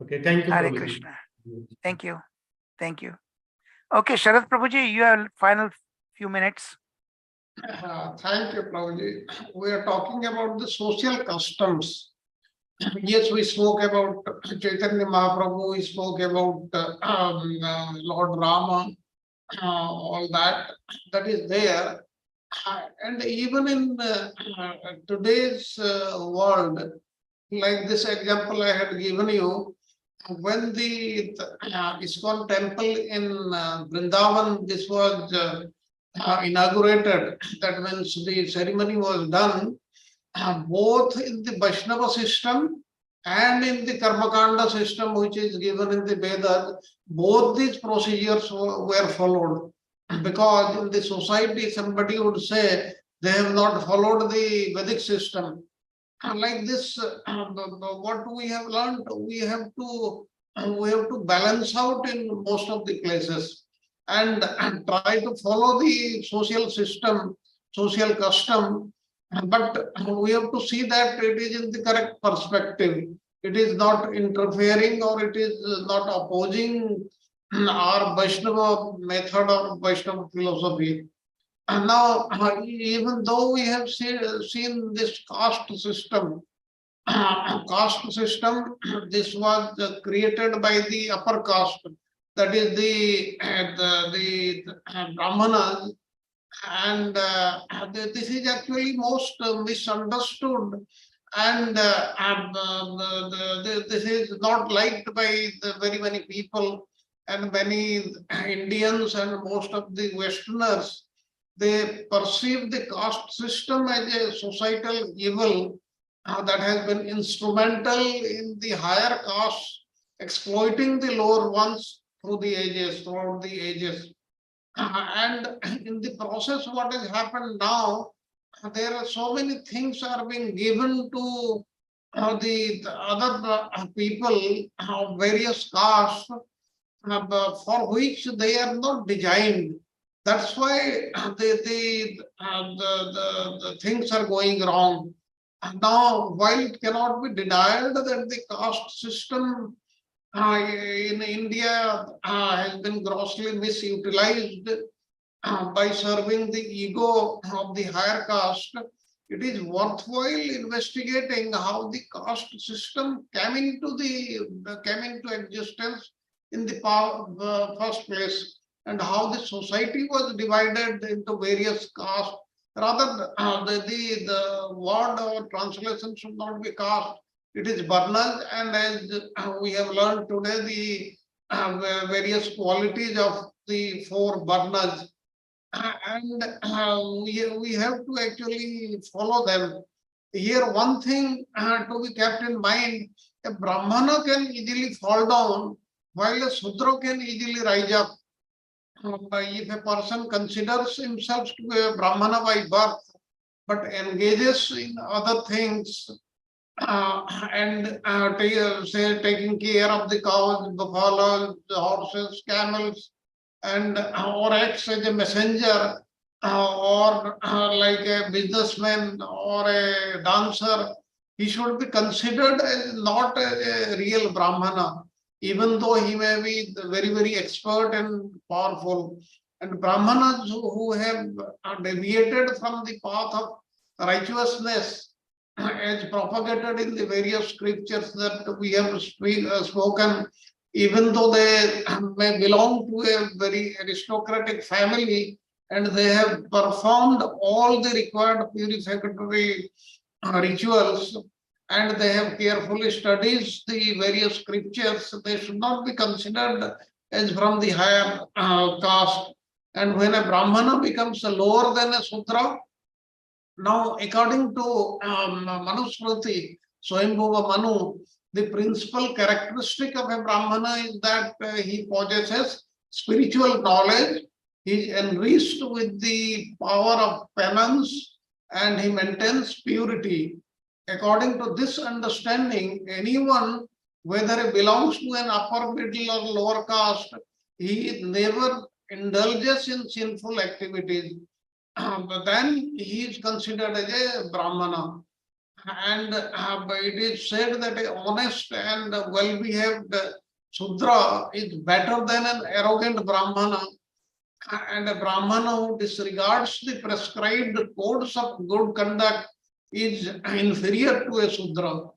Okay, thank you, Hare Prabhuji. Krishna. Thank you. Thank you. Okay, Sharad Prabhuji, you have final few minutes. Thank you, Prabhuji. We are talking about the social customs. Yes, we spoke about Chaitanya Mahaprabhu, we spoke about Lord Rama, all that is there. And even in today's world, like this example I had given you, when the ISKCON temple in Vrindavan, this was inaugurated, that means the ceremony was done, both in the Vaishnava system and in the Karmakanda system, which is given in the Vedas, both these procedures were followed. Because in the society, somebody would say they have not followed the Vedic system. Like this, what we have learned, we have to balance out in most of the places, and try to follow the social system, social custom. But we have to see that it is in the correct perspective. It is not interfering, or it is not opposing our Vaishnava method or Vaishnava philosophy. And now, even though we have seen this caste system, this was created by the upper caste, that is the Brahmanas, and this is actually most misunderstood, and this is not liked by the very many people, and many Indians and most of the Westerners. They perceive the caste system as a societal evil that has been instrumental in the higher caste exploiting the lower ones throughout the ages. And in the process, what has happened now, there are so many things are being given to the other people of various castes, for which they are not designed. That's why the things are going wrong. And now, while it cannot be denied that the caste system in India has been grossly misutilized by serving the ego of the higher caste, it is worthwhile investigating how the caste system came into existence in the first place, and how the society was divided into various castes. Rather, the word or translation should not be caste, it is varnas, and as we have learned today, the various qualities of the four varnas, and we have to actually follow them. Here, one thing to be kept in mind: a Brahmana can easily fall down, while a Sudra can easily rise up. If a person considers himself to be a Brahmana by birth, but engages in other things, and say taking care of the cows, buffaloes, the horses, camels, and or acts as a messenger, or like a businessman or a dancer, he should be considered as not a real Brahmana. even though he may be very, very expert and powerful. And Brahmanas who have deviated from the path of righteousness, as propagated in the various scriptures that we have spoken, even though they may belong to a very aristocratic family and they have performed all the required purificatory rituals and they have carefully studied the various scriptures, they should not be considered as from the higher caste. And when a Brahmana becomes lower than a Sudra, now according to Manusmriti, Swayambhuva Manu, the principal characteristic of a Brahmana is that he possesses spiritual knowledge, he is enriched with the power of penance, and he maintains purity. According to this understanding, anyone, whether he belongs to an upper, middle, or lower caste, he never indulges in sinful activities. But then he is considered as a Brahmana. And it is said that an honest and well-behaved Sudra is better than an arrogant Brahmana. And a Brahmana who disregards the prescribed codes of good conduct is inferior to a Sudra.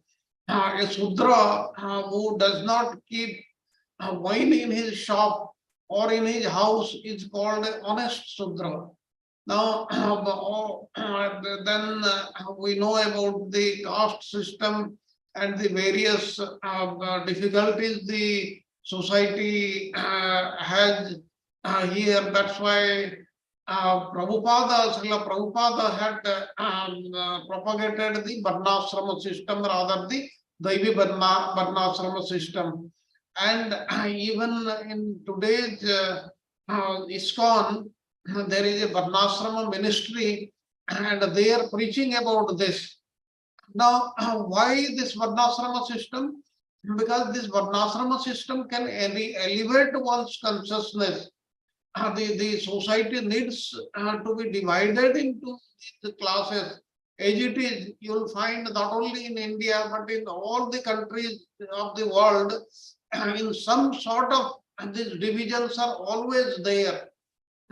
A Sudra who does not keep wine in his shop or in his house is called an honest Sudra. Now, then we know about the caste system and the various difficulties the society has here. That's why Srila Prabhupada had propagated the Varnasrama system, rather the Daivi Varnasrama system. And even in today's ISKCON, there is a Varnasrama ministry and they are preaching about this. Now, why this Varnasrama system? Because this Varnasrama system can elevate one's consciousness. The society needs to be divided into the classes. As it is, you will find not only in India, but in all the countries of the world, in some sort of these divisions are always there.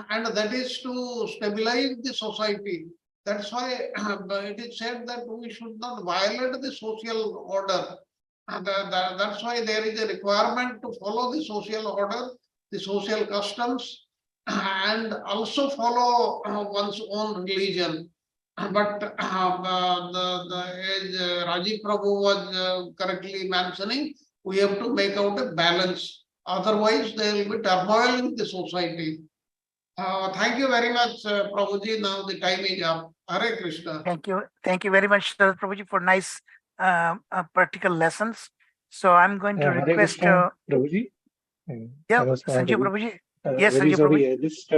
And that is to stabilize the society. That's why it is said that we should not violate the social order. And that's why there is a requirement to follow the social order, the social customs, and also follow one's own religion. But as Rajiv Prabhu was correctly mentioning, we have to make out a balance. Otherwise, there will be turmoil in the society. Thank you very much, Prabhuji. Now the time is up. Hare Krishna. Thank you very much, Prabhuji, for nice practical lessons. So I'm going to Hare request. Krishna, Prabhuji. Yeah, Sanjeev Prabhuji. Yes, Very Sanjeev sorry, Prabhuji. I just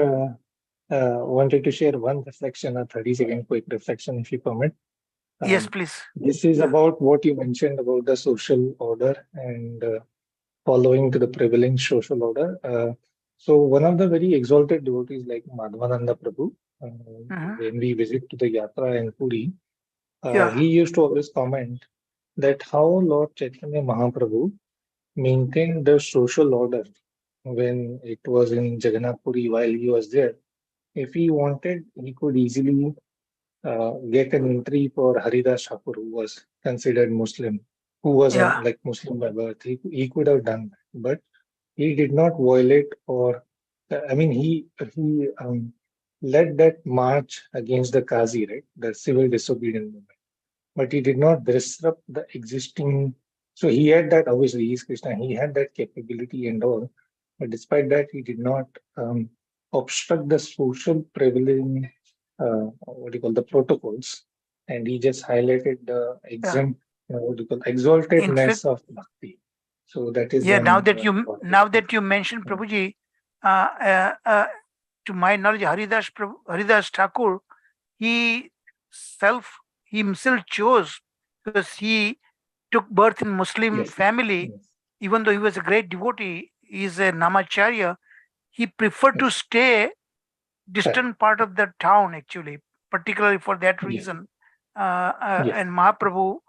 wanted to share one reflection, a 30-second quick reflection, if you permit. Yes, please. This is about what you mentioned about the social order and following to the prevailing social order. So one of the very exalted devotees like Madhvananda Prabhu, when we visit to the Yatra in Puri, he used to always comment that how Lord Chaitanya Mahaprabhu maintained the social order when it was in Jagannath Puri while he was there. If he wanted, he could easily get an entry for Haridas Thakur, who was considered Muslim, who was like Muslim by birth. He could have done that, but he did not violate or, I mean, he led that march against the Qazi, right, the civil disobedience movement. But he did not disrupt the existing. So he had that, obviously, he's Krishna, he had that capability and all. But despite that, he did not obstruct the social prevailing, what do you call, the protocols. And he just highlighted the what do you call, exaltedness of bhakti. So that is now that you mentioned Prabhuji, to my knowledge, Haridas Thakur, he himself chose, because he took birth in Muslim family, even though he was a great devotee, he is a Namacharya, he preferred to stay distant part of the town, actually, particularly for that reason. And Mahaprabhu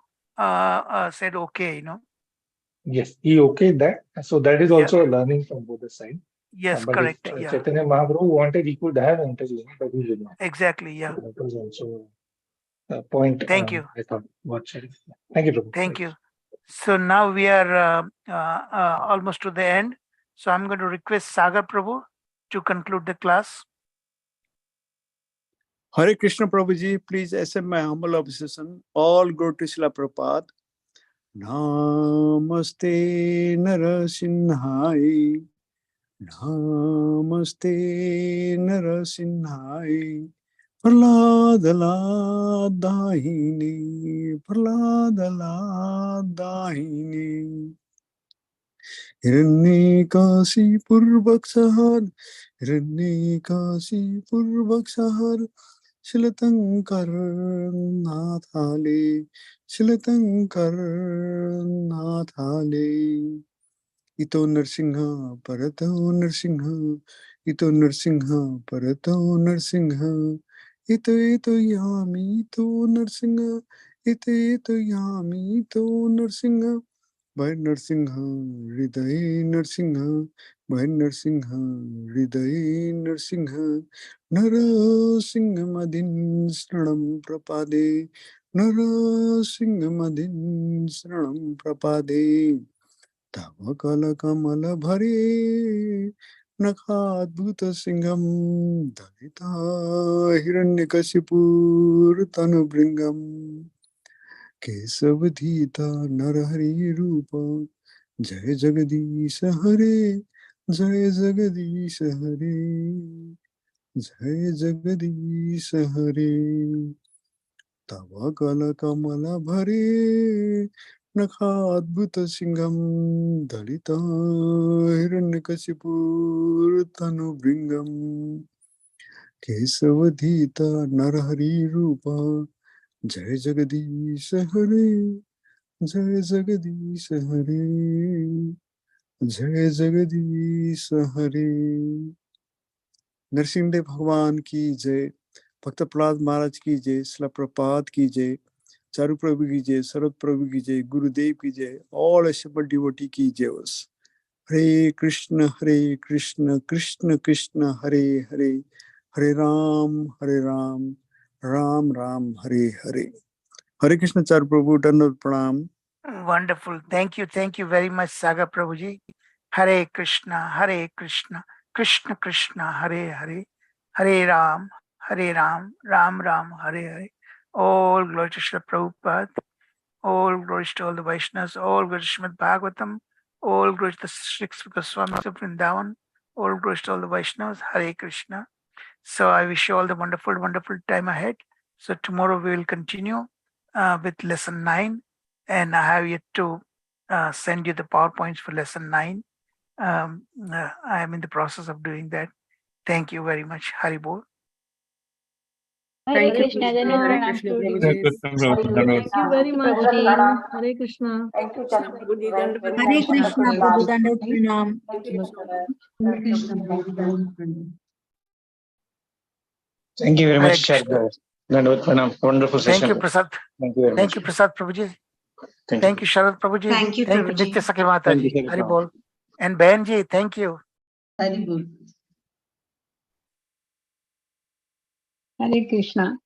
said, okay, Yes, he okayed that. So that is Yeah. also a learning from both the side. Yes, But correct. if Yeah, Chaitanya Mahaprabhu wanted, he could have intervened, but he did not. exactly. Yeah. So that was also a point. Thank you. I thought. What should Thank you, Prabhu. Thank you. So now we are almost to the end. So I'm going to request Sagar Prabhu to conclude the class. Hare Krishna Prabhuji, please accept my humble obsession. All go to Srila Prabhupada. Namaste Narasimhai. Namaste Narasimhai. Prahlada Dahini. Prahlada Dahini. Hiranyakasipur Bhaksahar. Hiranyakasipur Bhaksahar. Shilatankar Nathale, Shilatankar Nathale. Ito Narsingha, Parato Narsingha, Ito Narsingha, Parato Narsingha. Ito Yami, Ito Narsingha, Ito Yami, Ito Narsingha. By Narsingha, Hriday Narsingha, by Narsingha, Hriday Narsingha. Narasimhamadin Sranam Prapade, Narasimhamadin Sranam Prapade. Tavakala Kamala Bhare, Nakadbhuta Singham, Dalita Hiranyakasipur Tanubringam. Kesavadhita Narahari Rupa, Jai Jagadisha Hare, Jai Jagadisha Hare. Jai Jagadisha Hare. Tavakala Kamala Bhare, Nakadbhuta Singham, Dalita Hiranyakasipur Tanubringam. Kesavadhita Narahari Rupa, Jai Jagadisha Hare, Jai Jagadisha Hare, Jai Jagadisha Hare. Narasimhadeva भगवान की जय, भक्त प्रहलाद महाराज की जय, श्रील प्रपात की जय, चारु प्रभु की जय, शरद प्रभु की जय, गुरुदेव की जय, ऑल एसेंबल डिवोटी की जय। हरे कृष्ण कृष्ण कृष्ण हरे हरे, हरे राम राम राम हरे हरे। हरे कृष्ण चारु प्रभु, दंडवत प्रणाम। Wonderful. Thank you. Thank you very much, Sagar Prabhuji. Hare Krishna, Krishna Krishna, Hare Hare, Hare Ram, Ram Ram, Hare Hare. All glory to Srila Prabhupada, all glory to all the Vaishnavas, all glory to Srimad Bhagavatam, all glory to the Six Goswamis of Vrindavan, all glory to all the Vaishnavas, Hare Krishna. So I wish you all the wonderful, wonderful time ahead. So tomorrow we will continue with lesson 9. And I have yet to send you the PowerPoints for lesson 9. I am in the process of doing that. Thank you very much. Hari Bol. Hare Thank you, Krishna, Hare Dhanavad Krishna, Pranam Prabhuji. Thank you very much. Hare Krishna. Thank you, Prabhuji. Hare Krishna, Prabhu Dandavad Pranam. Thank you, Thank you very Hare much, Krishna. Sharda. Wonderful session. Thank you, Prasad. Thank you very Thank much. you, Prasad Prabhuji. Thank Thank you, Sharad Prabhuji. Thank you, Thank you, Prabhuji. Nitya Sakhi Mataji. Thank you, Hari Bol. And Benji, thank you. Hari Bol. Hare Krishna.